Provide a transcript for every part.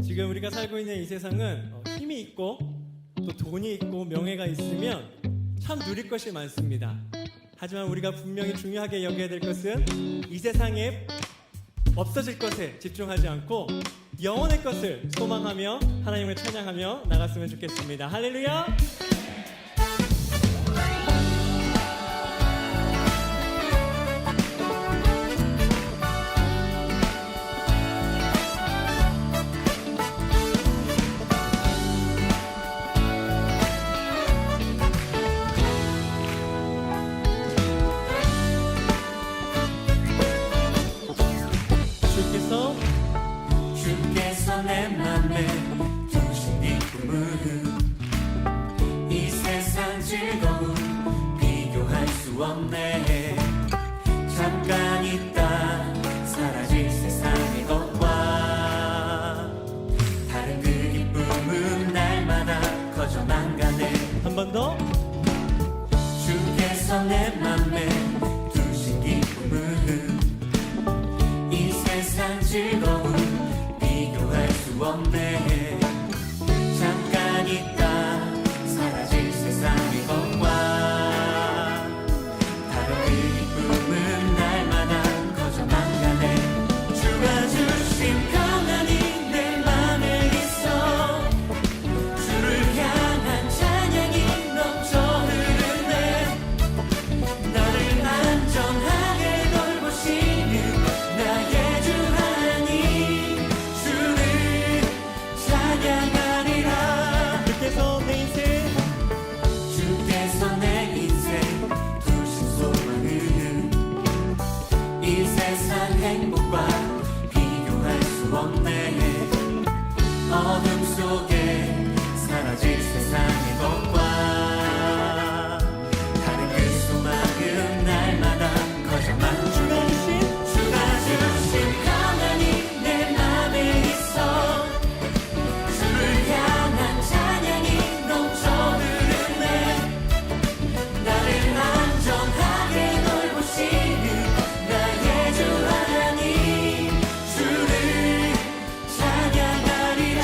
지금 우리가 살고 있는 이 세상은 힘이 있고 또 돈이 있고 명예가 있으면 참 누릴 것이 많습니다. 하지만 우리가 분명히 중요하게 여겨야 될 것은 이 세상에 없어질 것에 집중하지 않고 영원의 것을 소망하며 하나님을 찬양하며 나갔으면 좋겠습니다. 할렐루야! 주께서 내 맘에 주신 이 꿈은 이 세상 즐거움 비교할 수 없네. 잠깐 있다 사라질 세상의 것과 다른 그 기쁨은 날마다 커져만 가네. 한 번 더. 주께서 내 맘에 주신 기쁨은 이 세상 즐거움 비교할 수 없네. 잠깐 있다 사라질 세상의 것과 다른 그 기쁨은 날마다 커져만 가네. 주가 주신 평안이 내 맘에 있어. 주를 향한 찬양이 넘쳐 흐르네. 나를 안전하게 돌보시는 나의 주 하나님, 주를 찬양하리라. 주께서 내 인생 주께서 내 인생 주신 소망은 이 세상 행복과 비교할 수 없네. 어둠 속에 사라질 세상의 것과 다른 그 소망은 날마다 커져만 주가 주신 주가 주신 평안이 내 맘에 있어. 주를 향한 찬양이 넘쳐 흐르네. 나를 안전하게 돌보시는 나의 주 하나님, 주를 찬양하리라.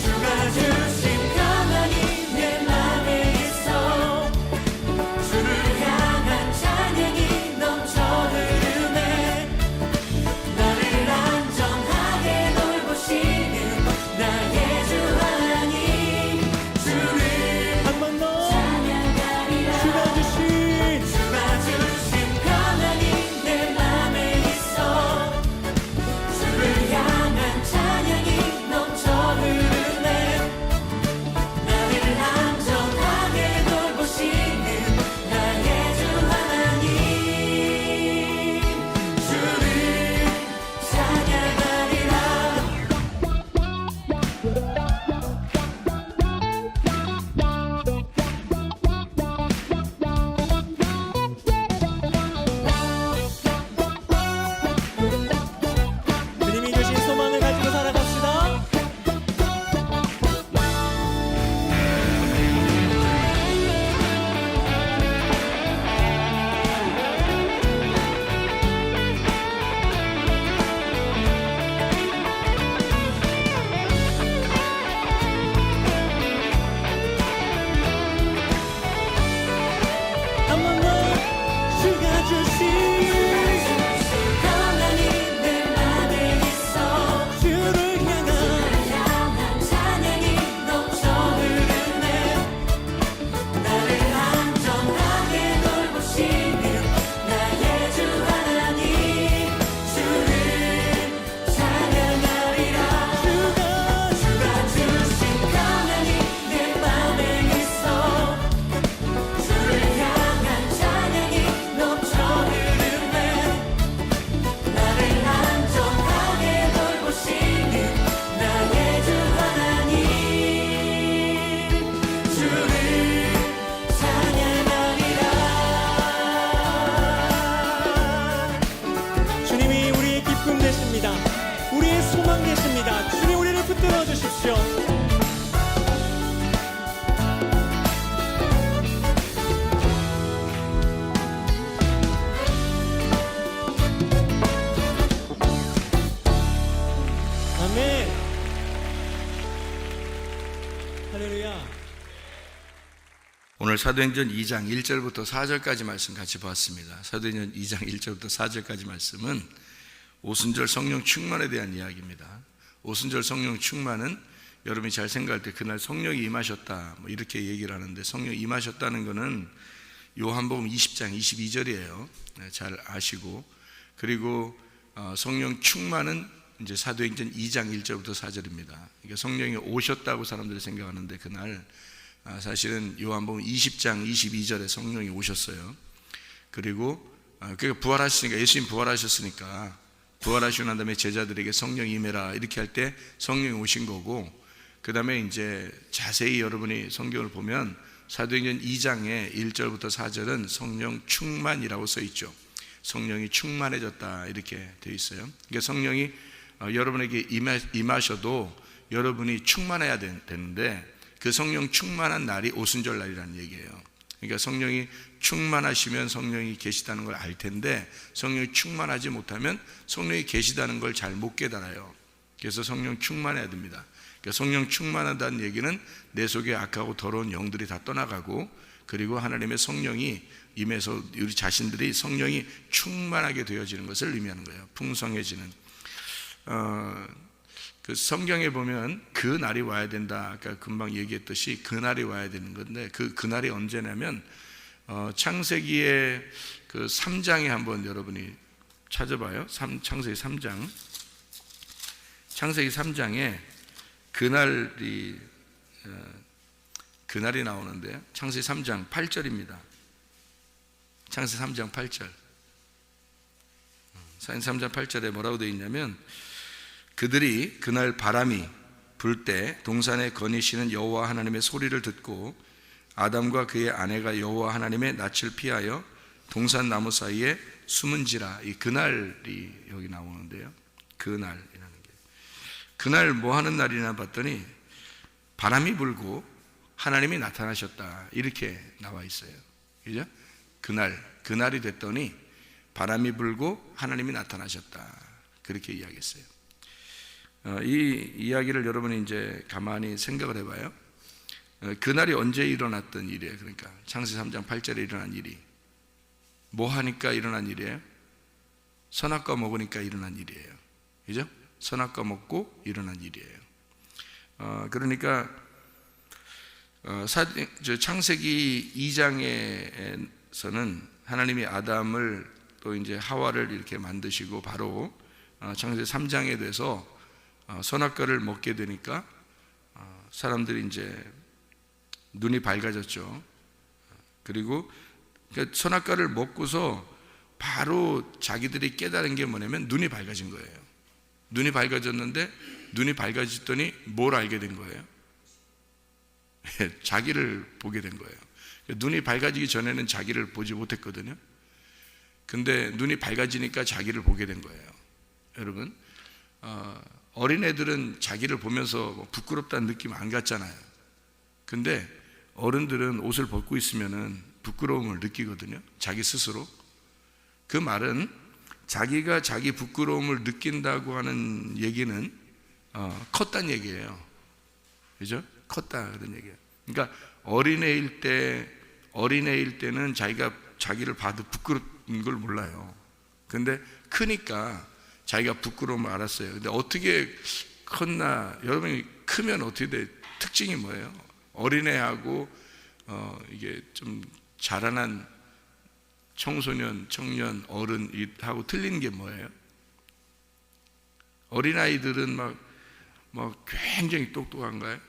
주가 주신 평안이 내 맘에 있어. 주를 향한 찬양이 넘쳐 흐르네. 나를 안전하게 돌보시는 나의 주 하나님, 주를 한 번 더. 찬양하리라. 주가 주신 평안이 내 맘에 있어. 주를 향한 찬양이 넘쳐 흐르네. 나를 안전하게 돌보시는 나의 주 하나님, 주를 찬양하리라. 주님이 주신 소망을 가지고 살아갑시다. 한 번 더. 주가 주신 평안이 내 맘에 있어. 주를 향한 향한 찬양이 넘쳐 흐르네. 나를 안전하게 돌보시는 나의 주 하나님, 주를 찬양하리라. 주가 주신 평안이 내 맘에 있어. 주를 향한 찬양이 넘쳐 흐르네. 나를 안전하게 돌보시는 나의 주 하나님, 주를 찬양하리라. 주님이 우리의 기쁨 되십니다. 우리의 소망 되십니다. 주님 우리를 붙들어 주십시오. 아멘. 할렐루야. 오늘 사도행전 2장 1절부터 4절까지 말씀 같이 보았습니다. 사도행전 2장 1절부터 4절까지 말씀은 오순절 성령 충만에 대한 이야기입니다. 오순절 성령 충만은 여러분이 잘 생각할 때 그날 성령이 임하셨다 뭐 이렇게 얘기를 하는데, 성령이 임하셨다는 것은 요한복음 20장 22절이에요. 잘 아시고, 그리고 성령 충만은 이제 사도행전 2장 1절부터 4절입니다. 그러니까 성령이 오셨다고 사람들이 생각하는데, 그날 사실은 요한복음 20장 22절에 성령이 오셨어요. 그리고 그러니까 부활하시니까, 예수님 부활하셨으니까 부활하시고 난 다음에 제자들에게 성령 임해라 이렇게 할 때 성령이 오신 거고, 그 다음에 이제 자세히 여러분이 성경을 보면 사도행전 2장의 1절부터 4절은 성령 충만이라고 써 있죠. 성령이 충만해졌다 이렇게 되어 있어요. 그러니까 성령이 여러분에게 임하셔도 여러분이 충만해야 되는데, 그 성령 충만한 날이 오순절 날이라는 얘기예요. 그러니까 성령이 충만하시면 성령이 계시다는 걸 알 텐데, 성령이 충만하지 못하면 성령이 계시다는 걸 잘 못 깨달아요. 그래서 성령 충만해야 됩니다. 그러니까 성령 충만하다는 얘기는 내 속에 악하고 더러운 영들이 다 떠나가고, 그리고 하나님의 성령이 임해서 우리 자신들이 성령이 충만하게 되어지는 것을 의미하는 거예요. 풍성해지는. 그 성경에 보면 그 날이 와야 된다. 아까 금방 얘기했듯이 그 날이 와야 되는 건데, 그 날이 언제냐면 창세기의 그 3장에 한번 여러분이 찾아봐요. 창세기 3장. 창세기 3장에 그날이 나오는데요. 창세기 3장 8절입니다. 창세기 3장 8절. 창세기 3장 8절에 뭐라고 되어 있냐면, 그들이 그날 바람이 불 때 동산에 거니시는 여호와 하나님의 소리를 듣고 아담과 그의 아내가 여호와 하나님의 낯을 피하여 동산 나무 사이에 숨은지라. 이 그날이 여기 나오는데요. 그날이라는 게, 그날 뭐 하는 날이나 봤더니 바람이 불고 하나님이 나타나셨다 이렇게 나와 있어요. 그죠? 그날이 됐더니 바람이 불고 하나님이 나타나셨다 그렇게 이야기했어요. 이 이야기를 여러분이 이제 가만히 생각을 해봐요. 그날이 언제 일어났던 일이에요? 그러니까 창세기 3장 8절에 일어난 일이 뭐 하니까 일어난 일이에요? 선악과 먹으니까 일어난 일이에요. 그죠? 선악과 먹고 일어난 일이에요. 그러니까 창세기 2장에서는 하나님이 아담을 또 이제 하와를 이렇게 만드시고, 바로 창세기 3장에 대해서 선악과를 먹게 되니까 사람들이 이제 눈이 밝아졌죠. 그리고 선악과를 먹고서 바로 자기들이 깨달은 게 뭐냐면 눈이 밝아진 거예요. 눈이 밝아졌는데, 눈이 밝아졌더니 뭘 알게 된 거예요? 자기를 보게 된 거예요. 눈이 밝아지기 전에는 자기를 보지 못했거든요. 근데 눈이 밝아지니까 자기를 보게 된 거예요. 여러분, 어린애들은 자기를 보면서 부끄럽다는 느낌 안 갖잖아요. 근데 어른들은 옷을 벗고 있으면은 부끄러움을 느끼거든요. 자기 스스로. 그 말은 자기가 자기 부끄러움을 느낀다고 하는 얘기는 컸다는 얘기예요. 그죠? 컸다 그런 얘기예요. 그러니까 어린애일 때는 자기가 자기를 봐도 부끄러운 걸 몰라요. 근데 크니까 자기가 부끄러움을 알았어요. 근데 어떻게 컸나? 여러분이 크면 어떻게 돼? 특징이 뭐예요? 어린애하고 이게 좀 자라난 청소년, 청년, 어른하고 틀린 게 뭐예요? 어린아이들은 막 굉장히 똑똑한가요?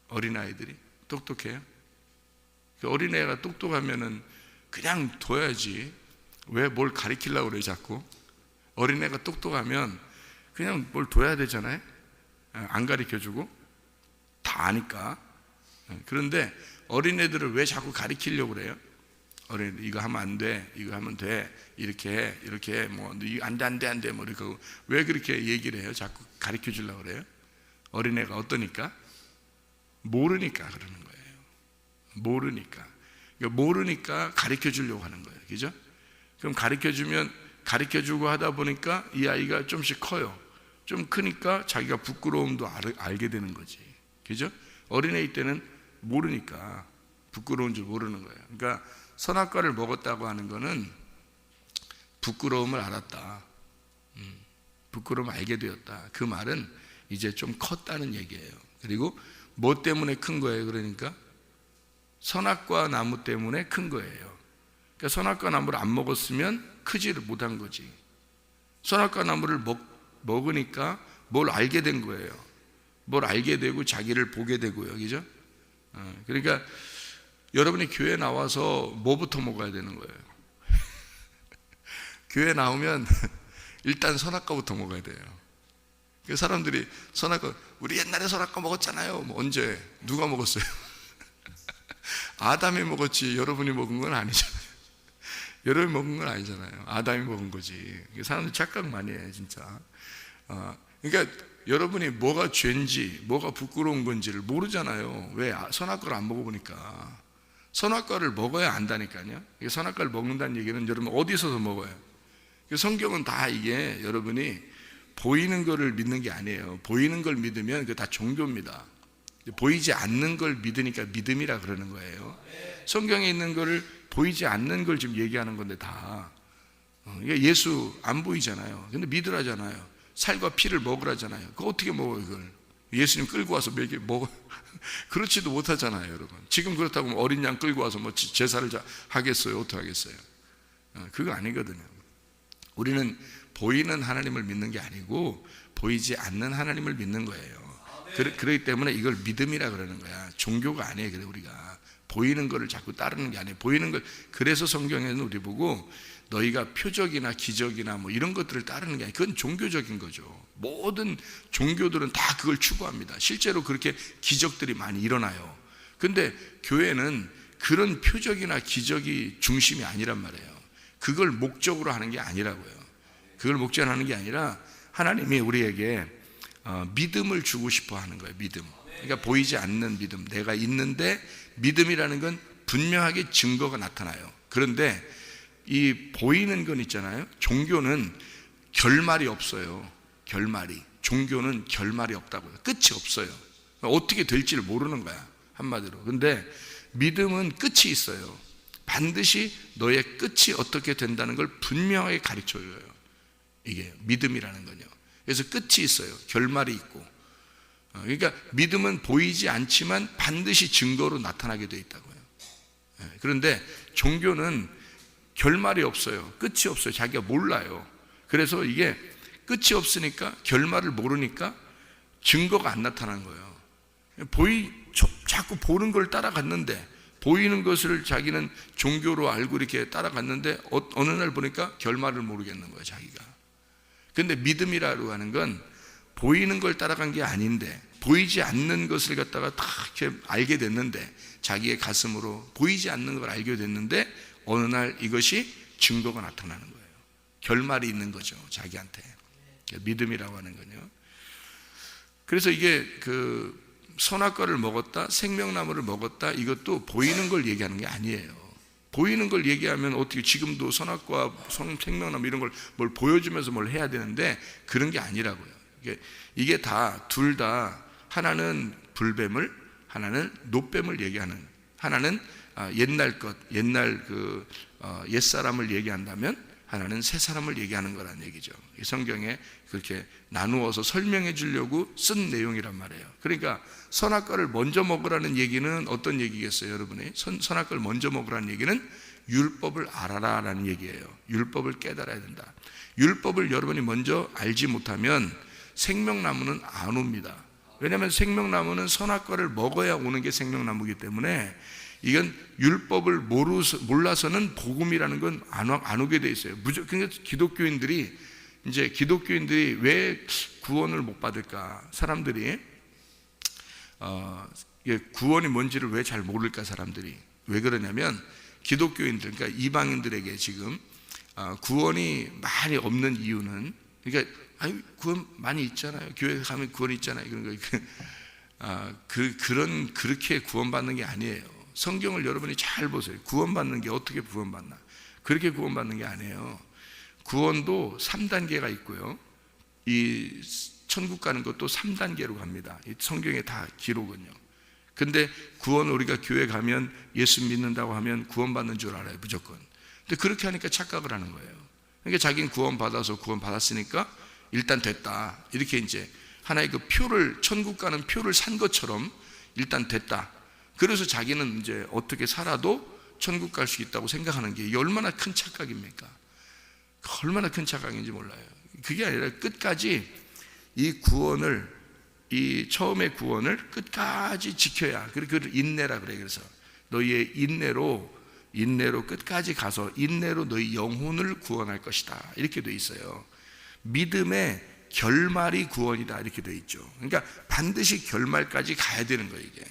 어린아이들이 똑똑해요? 그 어린애가 똑똑하면은 그냥 둬야지 왜 뭘 가르치려고 그래 자꾸? 어린애가 똑똑하면 그냥 뭘 둬야 되잖아요. 안 가르쳐주고 다 아니까. 그런데 어린애들을 왜 자꾸 가르치려고 그래요? 어린애들 이거 하면 안 돼, 이거 하면 돼, 이렇게 해, 뭐 이거 안 돼, 뭐 이렇게 왜 그렇게 얘기를 해요? 자꾸 가르쳐 주려고 그래요? 어린애가 어떠니까? 모르니까 그러는 거예요. 모르니까 가르쳐 주려고 하는 거예요. 그죠? 그럼 가르쳐주고 하다 보니까 이 아이가 좀씩 커요. 좀 크니까 자기가 부끄러움도 알게 되는 거지. 그죠? 어린아이 때는 모르니까 부끄러운 줄 모르는 거예요. 그러니까 선악과를 먹었다고 하는 거는 부끄러움을 알았다. 부끄러움을 알게 되었다. 그 말은 이제 좀 컸다는 얘기예요. 그리고 뭐 때문에 큰 거예요? 그러니까 선악과 나무 때문에 큰 거예요. 그러니까 선악과 나무를 안 먹었으면 크지를 못한 거지. 선악과 나무를 먹으니까 뭘 알게 된 거예요. 뭘 알게 되고 자기를 보게 되고요. 그죠? 그러니까 여러분이 교회 나와서 뭐부터 먹어야 되는 거예요? 교회 나오면 일단 선악과부터 먹어야 돼요. 그 사람들이 선악과, 우리 옛날에 선악과 먹었잖아요. 뭐 언제? 누가 먹었어요? 아담이 먹었지 여러분이 먹은 건 아니잖아요. 여러분이 먹은 건 아니잖아요. 아담이 먹은 거지. 사람들 착각 많이 해 진짜. 그러니까 여러분이 뭐가 죄인지 뭐가 부끄러운 건지를 모르잖아요. 왜? 선악과를 안 먹어보니까. 선악과를 먹어야 안다니까요. 선악과를 먹는다는 얘기는 여러분 어디서도 먹어요? 성경은 다 이게 여러분이 보이는 거를 믿는 게 아니에요. 보이는 걸 믿으면 그게 다 종교입니다. 보이지 않는 걸 믿으니까 믿음이라 그러는 거예요. 성경에 있는 거를 보이지 않는 걸 지금 얘기하는 건데 다. 그러니까 예수 안 보이잖아요. 근데 믿으라잖아요. 살과 피를 먹으라잖아요. 그거 어떻게 먹어요, 이걸? 예수님 끌고 와서 먹어. 그렇지도 못하잖아요, 여러분. 지금 그렇다고 어린 양 끌고 와서 뭐 제사를 하겠어요? 어떻게 하겠어요? 그거 아니거든요. 우리는 보이는 하나님을 믿는 게 아니고 보이지 않는 하나님을 믿는 거예요. 그렇기 때문에 이걸 믿음이라 그러는 거야. 종교가 아니에요. 그래 우리가 보이는 거를 자꾸 따르는 게 아니에요. 보이는 걸. 그래서 성경에는 우리 보고 너희가 표적이나 기적이나 뭐 이런 것들을 따르는 게 아니에요. 그건 종교적인 거죠. 모든 종교들은 다 그걸 추구합니다. 실제로 그렇게 기적들이 많이 일어나요. 근데 교회는 그런 표적이나 기적이 중심이 아니란 말이에요. 그걸 목적으로 하는 게 아니라고요. 그걸 목적으로 하는 게 아니라 하나님이 우리에게 믿음을 주고 싶어 하는 거예요. 믿음. 그러니까 보이지 않는 믿음. 내가 있는데 믿음이라는 건 분명하게 증거가 나타나요. 그런데 이 보이는 건 있잖아요. 종교는 결말이 없어요. 결말이. 종교는 결말이 없다고요. 끝이 없어요. 어떻게 될지를 모르는 거야. 한마디로. 근데 믿음은 끝이 있어요. 반드시 너의 끝이 어떻게 된다는 걸 분명하게 가르쳐줘요. 이게 믿음이라는 건요. 그래서 끝이 있어요. 결말이 있고. 그러니까 믿음은 보이지 않지만 반드시 증거로 나타나게 돼 있다고요. 그런데 종교는 결말이 없어요. 끝이 없어요. 자기가 몰라요. 그래서 이게 끝이 없으니까 결말을 모르니까 증거가 안 나타나는 거예요. 자꾸 보는 걸 따라갔는데 보이는 것을 자기는 종교로 알고 이렇게 따라갔는데 어느 날 보니까 결말을 모르겠는 거예요. 자기가. 근데 믿음이라고 하는 건 보이는 걸 따라간 게 아닌데 보이지 않는 것을 갖다가 다 이렇게 알게 됐는데 자기의 가슴으로 보이지 않는 걸 알게 됐는데 어느 날 이것이 증거가 나타나는 거예요. 결말이 있는 거죠. 자기한테. 믿음이라고 하는 건요. 그래서 이게 그 선악과를 먹었다, 생명나무를 먹었다, 이것도 보이는 걸 얘기하는 게 아니에요. 보이는 걸 얘기하면 어떻게 지금도 선악과, 생명나무 이런 걸 뭘 보여주면서 뭘 해야 되는데 그런 게 아니라고요. 이게 다 둘 다 하나는 불뱀을, 하나는 노뱀을 얘기하는, 하나는 옛날 것, 옛날 그 옛사람을 얘기한다면 하나는 새사람을 얘기하는 거란 얘기죠. 이 성경에 그렇게 나누어서 설명해 주려고 쓴 내용이란 말이에요. 그러니까 선악과를 먼저 먹으라는 얘기는 어떤 얘기겠어요, 여러분이? 선악과를 먼저 먹으라는 얘기는 율법을 알아라라는 얘기예요. 율법을 깨달아야 된다. 율법을 여러분이 먼저 알지 못하면 생명나무는 안 옵니다. 왜냐하면 생명나무는 선악과를 먹어야 오는 게 생명나무이기 때문에 이건 율법을 몰라서는 복음이라는 건 안 오게 돼 있어요. 그러니까 기독교인들이 왜 구원을 못 받을까? 사람들이 구원이 뭔지를 왜 잘 모를까? 사람들이 왜 그러냐면 기독교인들, 그러니까 이방인들에게 지금 구원이 많이 없는 이유는, 그러니까 구원 많이 있잖아요. 교회 가면 구원 있잖아요. 그런 거 그렇게 구원받는 게 아니에요. 성경을 여러분이 잘 보세요. 구원받는 게 어떻게 구원받나? 그렇게 구원받는 게 아니에요. 구원도 3단계가 있고요. 이 천국 가는 것도 3단계로 갑니다. 이 성경에 다 기록은요. 근데 구원 우리가 교회 가면 예수 믿는다고 하면 구원받는 줄 알아요, 무조건. 근데 그렇게 하니까 착각을 하는 거예요. 그러니까 자기는 구원받아서 구원받았으니까 일단 됐다. 이렇게 이제 하나의 그 표를, 천국 가는 표를 산 것처럼 일단 됐다. 그래서 자기는 이제 어떻게 살아도 천국 갈 수 있다고 생각하는 게 얼마나 큰 착각입니까? 얼마나 큰 착각인지 몰라요. 그게 아니라 끝까지 이 구원을, 이 처음의 구원을 끝까지 지켜야, 그걸 인내라 그래요. 그래서 너희의 인내로 끝까지 가서 인내로 너희 영혼을 구원할 것이다, 이렇게 돼 있어요. 믿음의 결말이 구원이다, 이렇게 돼 있죠. 그러니까 반드시 결말까지 가야 되는 거예요, 이게.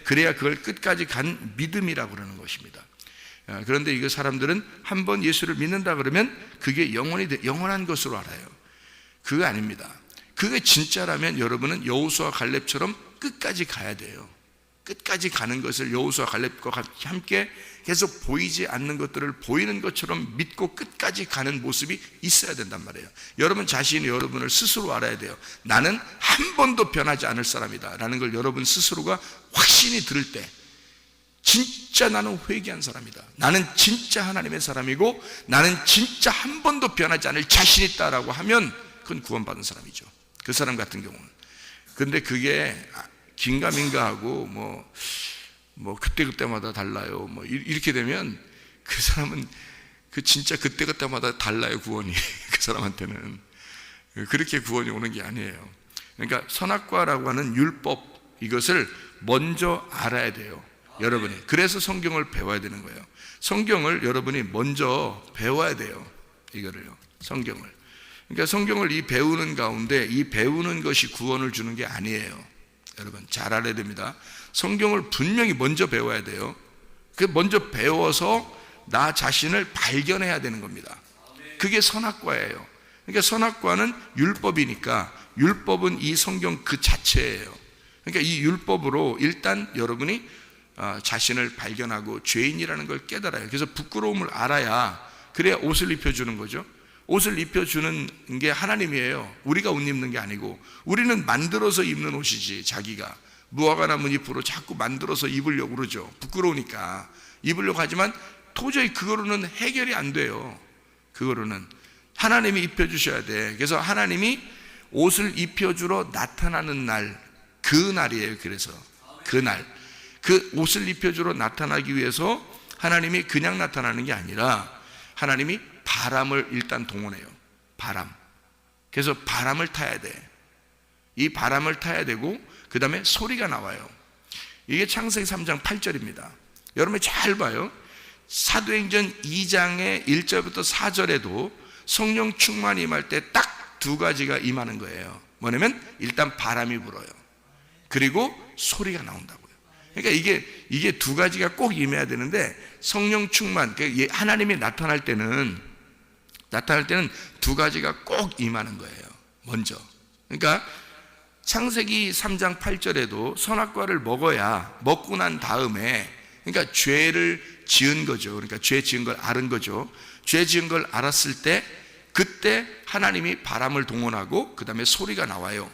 그래야 그걸 끝까지 간 믿음이라고 그러는 것입니다. 그런데 이거 사람들은 한번 예수를 믿는다 그러면 그게 영원한 것으로 알아요. 그거 아닙니다. 그게 진짜라면 여러분은 여호수아 갈렙처럼 끝까지 가야 돼요. 끝까지 가는 것을 여호수아 갈렙과 함께 계속 보이지 않는 것들을 보이는 것처럼 믿고 끝까지 가는 모습이 있어야 된단 말이에요. 여러분 자신이 여러분을 스스로 알아야 돼요. 나는 한 번도 변하지 않을 사람이다 라는 걸 여러분 스스로가 확신이 들을 때, 진짜 나는 회개한 사람이다, 나는 진짜 하나님의 사람이고 나는 진짜 한 번도 변하지 않을 자신 있다라고 하면 그건 구원받은 사람이죠, 그 사람 같은 경우는. 근데 그게 긴가민가하고 뭐 그때마다 달라요, 뭐 이렇게 되면 그 사람은 진짜 그때마다 달라요, 구원이. 그 사람한테는 그렇게 구원이 오는 게 아니에요. 그러니까 선악과라고 하는 율법, 이것을 먼저 알아야 돼요, 여러분이. 그래서 성경을 배워야 되는 거예요. 성경을 여러분이 먼저 배워야 돼요, 이거를요, 성경을. 그러니까 성경을 이 배우는 가운데 이 배우는 것이 구원을 주는 게 아니에요. 여러분 잘 알아야 됩니다. 성경을 분명히 먼저 배워야 돼요. 그 먼저 배워서 나 자신을 발견해야 되는 겁니다. 그게 선악과예요. 그러니까 선악과는 율법이니까, 율법은 이 성경 그 자체예요. 그러니까 이 율법으로 일단 여러분이 자신을 발견하고 죄인이라는 걸 깨달아요. 그래서 부끄러움을 알아야, 그래야 옷을 입혀주는 거죠. 옷을 입혀주는 게 하나님이에요. 우리가 옷 입는 게 아니고. 우리는 만들어서 입는 옷이지. 자기가 무화과 나무 잎으로 자꾸 만들어서 입으려고 그러죠. 부끄러우니까 입으려고 하지만 도저히 그거로는 해결이 안 돼요. 그거로는 하나님이 입혀주셔야 돼. 그래서 하나님이 옷을 입혀주러 나타나는 날, 그 날이에요. 그래서 그날, 그 옷을 입혀주러 나타나기 위해서 하나님이 그냥 나타나는 게 아니라 하나님이 바람을 일단 동원해요. 바람. 그래서 바람을 타야 돼. 이 바람을 타야 되고, 그 다음에 소리가 나와요. 이게 창세기 3장 8절입니다. 여러분 잘 봐요. 사도행전 2장의 1절부터 4절에도 성령 충만이 임할 때 딱 두 가지가 임하는 거예요. 뭐냐면 일단 바람이 불어요. 그리고 소리가 나온다고요. 그러니까 이게 두 가지가 꼭 임해야 되는데, 성령 충만, 하나님이 나타날 때는 두 가지가 꼭 임하는 거예요, 먼저. 그러니까 창세기 3장 8절에도 선악과를 먹고 난 다음에, 그러니까 죄를 지은 거죠. 그러니까 죄 지은 걸 알은 거죠. 죄 지은 걸 알았을 때, 그때 하나님이 바람을 동원하고 그 다음에 소리가 나와요.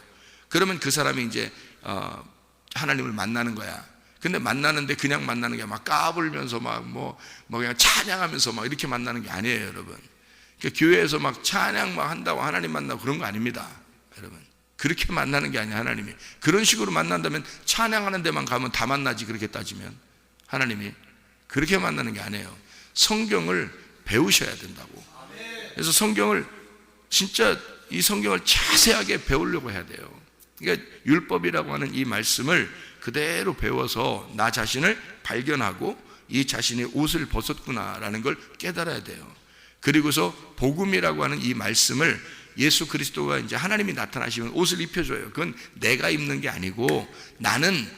그러면 그 사람이 이제 하나님을 만나는 거야. 근데 만나는데 그냥 만나는 게 막 까불면서 뭐 그냥 찬양하면서 막 이렇게 만나는 게 아니에요, 여러분. 그러니까 교회에서 막 찬양 막 한다고 하나님 만나고 그런 거 아닙니다, 여러분. 그렇게 만나는 게 아니야, 하나님이. 그런 식으로 만난다면 찬양하는 데만 가면 다 만나지, 그렇게 따지면. 하나님이 그렇게 만나는 게 아니에요. 성경을 배우셔야 된다고. 그래서 진짜 이 성경을 자세하게 배우려고 해야 돼요. 그러니까 율법이라고 하는 이 말씀을 그대로 배워서 나 자신을 발견하고 이 자신이 옷을 벗었구나라는 걸 깨달아야 돼요. 그리고서 복음이라고 하는 이 말씀을, 예수 그리스도가 이제 하나님이 나타나시면 옷을 입혀줘요. 그건 내가 입는 게 아니고 나는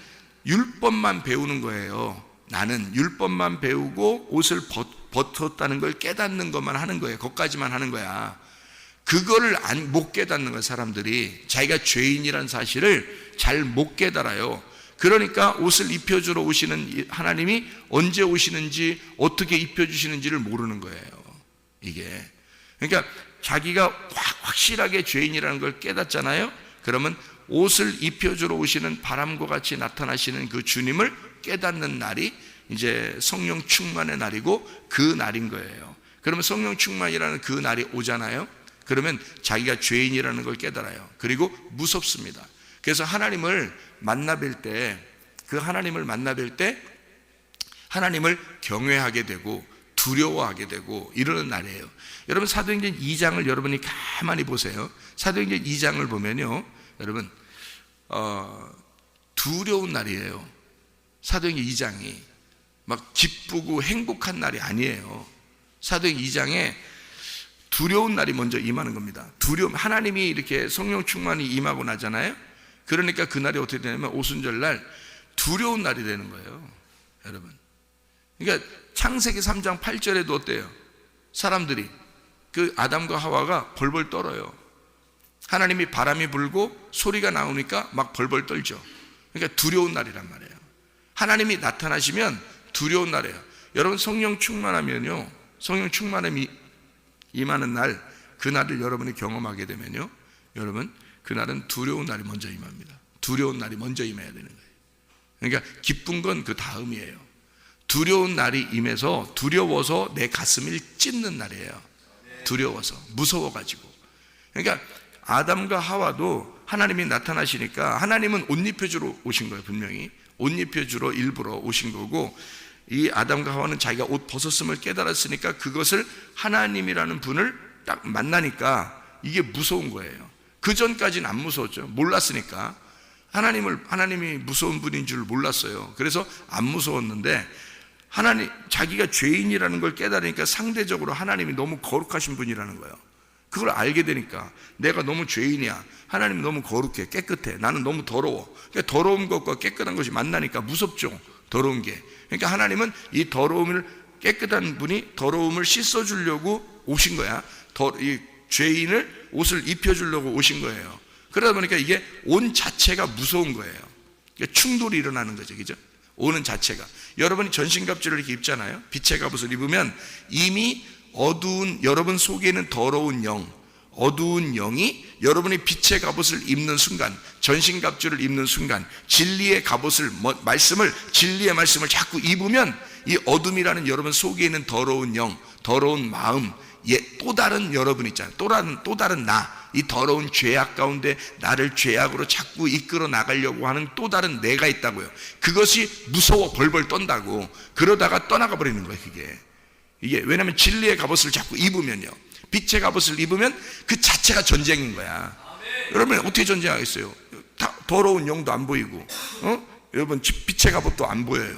율법만 배우는 거예요. 나는 율법만 배우고 옷을 벗었다는 걸 깨닫는 것만 하는 거예요. 그것까지만 하는 거야. 그거를 못 깨닫는 거예요. 사람들이 자기가 죄인이라는 사실을 잘 못 깨달아요. 그러니까 옷을 입혀주러 오시는 하나님이 언제 오시는지, 어떻게 입혀주시는지를 모르는 거예요, 이게. 그러니까 자기가 확실하게 죄인이라는 걸 깨닫잖아요. 그러면 옷을 입혀주러 오시는 바람과 같이 나타나시는 그 주님을 깨닫는 날이 이제 성령 충만의 날이고 그 날인 거예요. 그러면 성령 충만이라는 그 날이 오잖아요. 그러면 자기가 죄인이라는 걸 깨달아요. 그리고 무섭습니다. 그래서 하나님을 만나뵐 때, 그 하나님을 만나뵐 때 하나님을 경외하게 되고 두려워하게 되고 이러는 날이에요. 여러분 사도행전 2장을 여러분이 가만히 보세요. 사도행전 2장을 보면요, 여러분 두려운 날이에요. 사도행전 2장이 막 기쁘고 행복한 날이 아니에요. 사도행전 2장에 두려운 날이 먼저 임하는 겁니다. 두려움, 하나님이 이렇게 성령 충만이 임하고 나잖아요. 그러니까 그 날이 어떻게 되냐면 오순절날 두려운 날이 되는 거예요, 여러분. 그러니까 창세기 3장 8절에도 어때요? 사람들이, 그 아담과 하와가 벌벌 떨어요. 하나님이 바람이 불고 소리가 나오니까 막 벌벌 떨죠. 그러니까 두려운 날이란 말이에요. 하나님이 나타나시면 두려운 날이에요. 여러분 성령 충만하면요, 성령 충만함이 임하는 날, 그 날을 여러분이 경험하게 되면요, 여러분 그날은 두려운 날이 먼저 임합니다. 두려운 날이 먼저 임해야 되는 거예요. 그러니까 기쁜 건 그 다음이에요. 두려운 날이 임해서 두려워서 내 가슴을 찢는 날이에요. 두려워서, 무서워가지고. 그러니까 아담과 하와도 하나님이 나타나시니까 하나님은 옷 입혀주러 오신 거예요. 분명히 옷 입혀주러 일부러 오신 거고, 이 아담과 하와는 자기가 옷 벗었음을 깨달았으니까 그것을 하나님이라는 분을 딱 만나니까 이게 무서운 거예요. 그 전까지는 안 무서웠죠. 몰랐으니까. 하나님이 무서운 분인 줄 몰랐어요. 그래서 안 무서웠는데 자기가 죄인이라는 걸 깨달으니까 상대적으로 하나님이 너무 거룩하신 분이라는 거예요. 그걸 알게 되니까 내가 너무 죄인이야, 하나님이 너무 거룩해, 깨끗해, 나는 너무 더러워. 그러니까 더러운 것과 깨끗한 것이 만나니까 무섭죠, 더러운 게. 그러니까 하나님은 이 더러움을, 깨끗한 분이 더러움을 씻어주려고 오신 거야. 이 죄인을 옷을 입혀주려고 오신 거예요. 그러다 보니까 이게 온 자체가 무서운 거예요. 그러니까 충돌이 일어나는 거죠, 그죠? 오는 자체가. 여러분이 전신갑주를 이렇게 입잖아요. 빛의 갑옷을 입으면 이미 어두운, 여러분 속에 있는 더러운 영, 어두운 영이 여러분이 빛의 갑옷을 입는 순간, 전신갑주를 입는 순간, 진리의 갑옷을, 진리의 말씀을 자꾸 입으면 이 어둠이라는 여러분 속에 있는 더러운 영, 더러운 마음, 또 다른 여러분 있잖아요. 또 다른 나, 이 더러운 죄악 가운데 나를 죄악으로 자꾸 이끌어 나가려고 하는 또 다른 내가 있다고요. 그것이 무서워 벌벌 떤다고. 그러다가 떠나가 버리는 거예요, 이게. 왜냐하면 진리의 갑옷을 자꾸 입으면요, 빛의 갑옷을 입으면 그 자체가 전쟁인 거야. 여러분 어떻게 전쟁하겠어요? 더러운 영도 안 보이고, 여러분 빛의 갑옷도 안 보여요,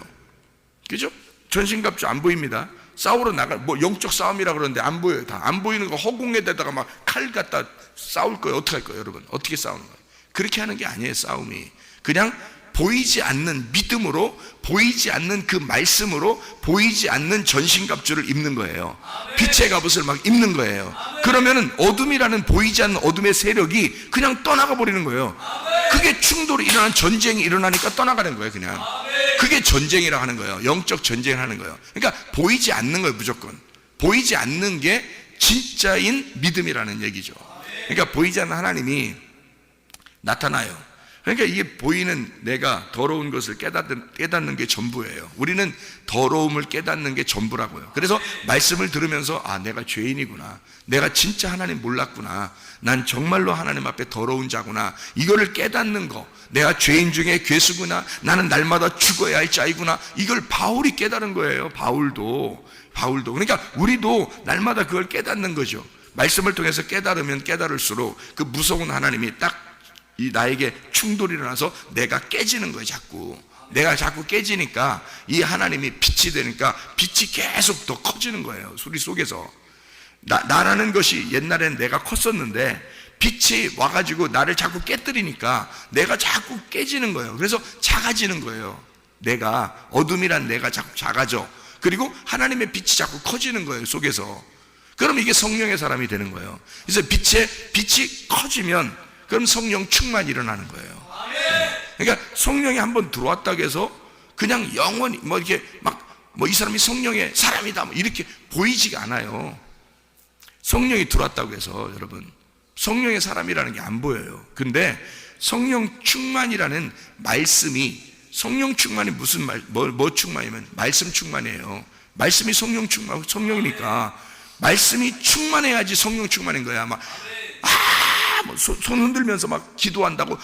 그죠? 전신갑주 안 보입니다. 싸우러 나갈, 영적 싸움이라 그러는데 안 보여요. 다 안 보이는 거 허공에다가 막 칼 갖다 싸울 거예요. 어떻게 할 거예요, 여러분? 어떻게 싸우는 거예요? 그렇게 하는 게 아니에요, 싸움이. 그냥 보이지 않는 믿음으로, 보이지 않는 그 말씀으로, 보이지 않는 전신갑주를 입는 거예요. 빛의 갑옷을 막 입는 거예요. 그러면은 어둠이라는, 보이지 않는 어둠의 세력이 그냥 떠나가 버리는 거예요. 그게 충돌이 일어나는, 전쟁이 일어나니까 떠나가는 거예요, 그냥. 그게 전쟁이라 하는 거예요. 영적 전쟁을 하는 거예요. 그러니까 보이지 않는 거예요, 무조건. 보이지 않는 게 진짜인 믿음이라는 얘기죠. 그러니까 보이지 않는 하나님이 나타나요. 그러니까 이게 보이는 내가 더러운 것을 깨닫는 게 전부예요. 우리는 더러움을 깨닫는 게 전부라고요. 그래서 말씀을 들으면서 내가 죄인이구나, 내가 진짜 하나님 몰랐구나, 난 정말로 하나님 앞에 더러운 자구나, 이거를 깨닫는 거, 내가 죄인 중에 괴수구나, 나는 날마다 죽어야 할 자이구나, 이걸 바울이 깨달은 거예요. 바울도. 그러니까 우리도 날마다 그걸 깨닫는 거죠. 말씀을 통해서 깨달으면 깨달을수록 그 무서운 하나님이 딱 나에게 충돌이 일어나서 내가 깨지는 거예요. 내가 자꾸 깨지니까 이 하나님이 빛이 되니까 빛이 계속 더 커지는 거예요, 우리 속에서. 나라는 것이 옛날엔 내가 컸었는데 빛이 와가지고 나를 자꾸 깨뜨리니까 내가 자꾸 깨지는 거예요. 그래서 작아지는 거예요. 내가, 어둠이란 내가 자꾸 작아져. 그리고 하나님의 빛이 자꾸 커지는 거예요, 속에서. 그럼 이게 성령의 사람이 되는 거예요. 그래서 빛이 커지면 그럼 성령 충만이 일어나는 거예요. 그러니까 성령이 한번 들어왔다고 해서 그냥 영원히 이렇게 이 사람이 성령의 사람이다 이렇게 보이지가 않아요. 성령이 들어왔다고 해서 여러분 성령의 사람이라는 게 안 보여요. 근데 성령 충만이라는 말씀이, 성령 충만이 무슨 뭐 충만이면 말씀 충만이에요. 말씀이 성령 충만, 성령이니까 말씀이 충만해야지 성령 충만인 거야. 막 손 흔들면서 막 기도한다고,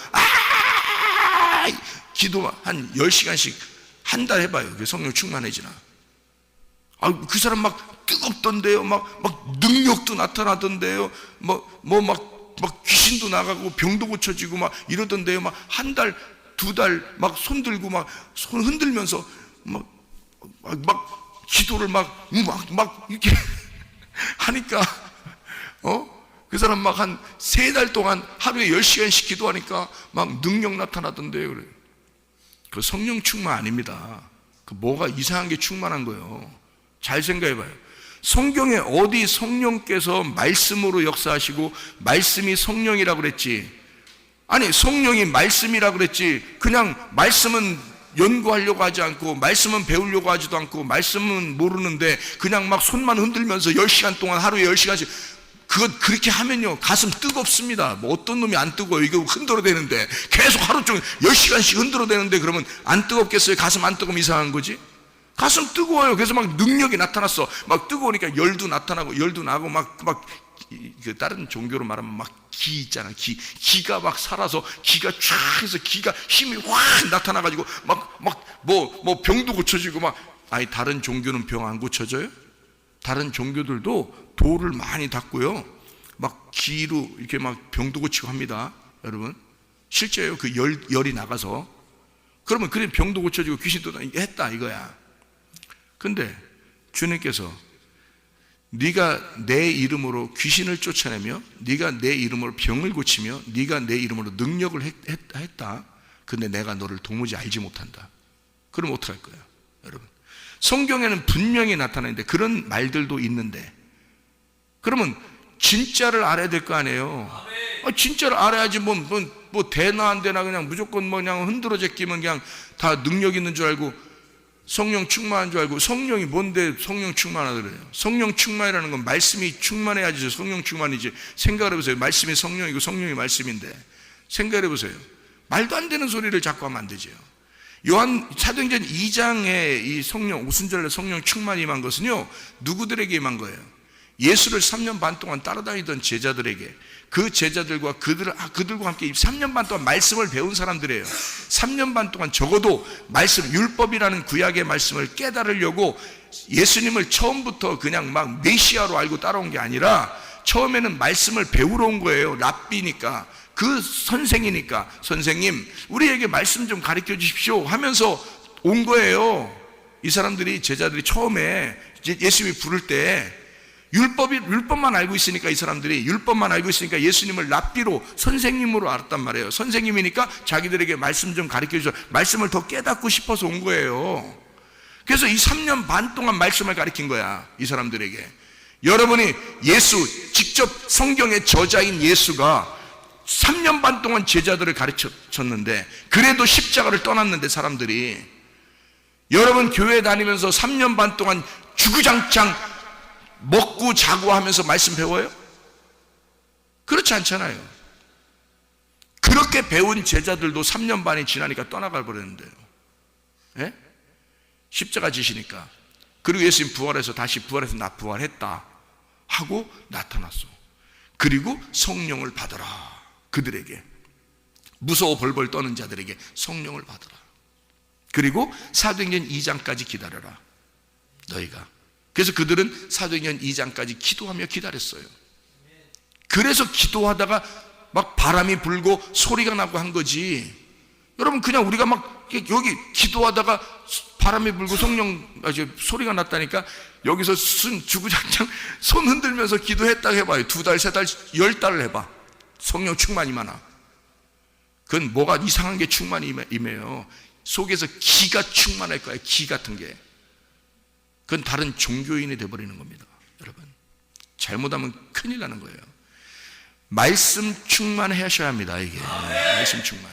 기도 한 10시간씩 한 달 해봐요. 그게 성령 충만해지나? 그 사람 막 뜨겁던데요. 막 능력도 나타나던데요. 막 귀신도 나가고 병도 고쳐지고 막 이러던데요. 막 한 달, 두 달 막 손 들고 막 손 흔들면서 막 기도를 막 이렇게 하니까, 그 사람 막 한 3달 동안 하루에 10시간씩 기도하니까 막 능력 나타나던데요. 그래. 그 성령 충만 아닙니다. 그 뭐가 이상한 게 충만한 거예요. 잘 생각해 봐요. 성경에 어디 성령께서 말씀으로 역사하시고 말씀이 성령이라고 그랬지? 아니, 성령이 말씀이라고 그랬지. 그냥 말씀은 연구하려고 하지 않고, 말씀은 배우려고 하지도 않고, 말씀은 모르는데 그냥 막 손만 흔들면서 10시간 동안 하루에 10시간씩, 그렇게 하면요 가슴 뜨겁습니다. 뭐 어떤 놈이 안 뜨거워요? 이거 흔들어대는데 계속 하루 종일 10시간씩 흔들어대는데 그러면 안 뜨겁겠어요? 가슴 안 뜨거우면 이상한 거지? 가슴 뜨거워요. 그래서 막 능력이 나타났어. 막 뜨거우니까 열도 나타나고, 열도 나고, 그 다른 종교로 말하면 막 기 있잖아. 기가 막 살아서 기가 쫙 해서 기가 힘이 확 나타나가지고 뭐 병도 고쳐지고 아니, 다른 종교는 병 안 고쳐져요? 다른 종교들도 돌을 많이 닦고요. 막 기로 이렇게 막 병도 고치고 합니다. 여러분. 실제예요. 그 열이 나가서. 그러면 그래 병도 고쳐지고 귀신도 했다 이거야. 근데 주님께서 네가 내 이름으로 귀신을 쫓아내며 네가 내 이름으로 병을 고치며 네가 내 이름으로 능력을 했다. 근데 내가 너를 도무지 알지 못한다. 그럼 어떡할 거야, 여러분? 성경에는 분명히 나타나는데 그런 말들도 있는데, 그러면 진짜를 알아야 될 거 아니에요. 진짜를 알아야지 뭐 되나 안 되나 그냥 무조건 그냥 흔들어 제끼면 그냥 다 능력 있는 줄 알고 성령 충만한 줄 알고. 성령이 뭔데 성령 충만하다 그래요? 성령 충만이라는 건 말씀이 충만해야지 성령 충만이지. 생각을 해보세요. 말씀이 성령이고 성령이 말씀인데 생각을 해보세요. 말도 안 되는 소리를 자꾸 하면 안 되죠. 사도행전 2장에 이 성령, 오순절에 성령 충만이 임한 것은요, 누구들에게 임한 거예요? 예수를 3년 반 동안 따라다니던 제자들에게, 그 제자들과 그들과 함께 3년 반 동안 말씀을 배운 사람들이에요. 3년 반 동안 적어도 말씀, 율법이라는 구약의 말씀을 깨달으려고 예수님을 처음부터 그냥 막 메시아로 알고 따라온 게 아니라 처음에는 말씀을 배우러 온 거예요. 랍비니까, 그 선생이니까, 선생님 우리에게 말씀 좀 가르쳐 주십시오 하면서 온 거예요. 이 사람들이, 제자들이 처음에 예수님이 부를 때 율법만 알고 있으니까, 이 사람들이 율법만 알고 있으니까 예수님을 랍비로, 선생님으로 알았단 말이에요. 선생님이니까 자기들에게 말씀 좀 가르쳐 주셔, 말씀을 더 깨닫고 싶어서 온 거예요. 그래서 이 3년 반 동안 말씀을 가르친 거야, 이 사람들에게. 여러분이 예수, 직접 성경의 저자인 예수가 3년 반 동안 제자들을 가르쳤는데, 그래도 십자가를 떠났는데 사람들이, 여러분 교회 다니면서 3년 반 동안 주구장창 먹고 자고 하면서 말씀 배워요? 그렇지 않잖아요. 그렇게 배운 제자들도 3년 반이 지나니까 떠나가 버렸는데요. 예? 십자가 지시니까. 그리고 예수님 부활해서 다시 부활해서 나 부활했다 하고 나타났어. 그리고 성령을 받아라. 그들에게, 무서워 벌벌 떠는 자들에게 성령을 받아라. 그리고 사도행전 2장까지 기다려라, 너희가. 그래서 그들은 사도행전 2장까지 기도하며 기다렸어요. 그래서 기도하다가 막 바람이 불고 소리가 나고 한 거지. 여러분, 그냥 우리가 막 여기 기도하다가 바람이 불고 소리가 났다니까, 여기서 주구장창 손 흔들면서 기도했다 해봐요. 2달, 3달, 10달을 해봐. 성령 충만이 많아. 그건 뭐가 이상한 게 충만이 임해요. 속에서 기가 충만할 거야. 기 같은 게. 그건 다른 종교인이 되어버리는 겁니다. 여러분, 잘못하면 큰일 나는 거예요. 말씀 충만하셔야 합니다. 이게 말씀 충만.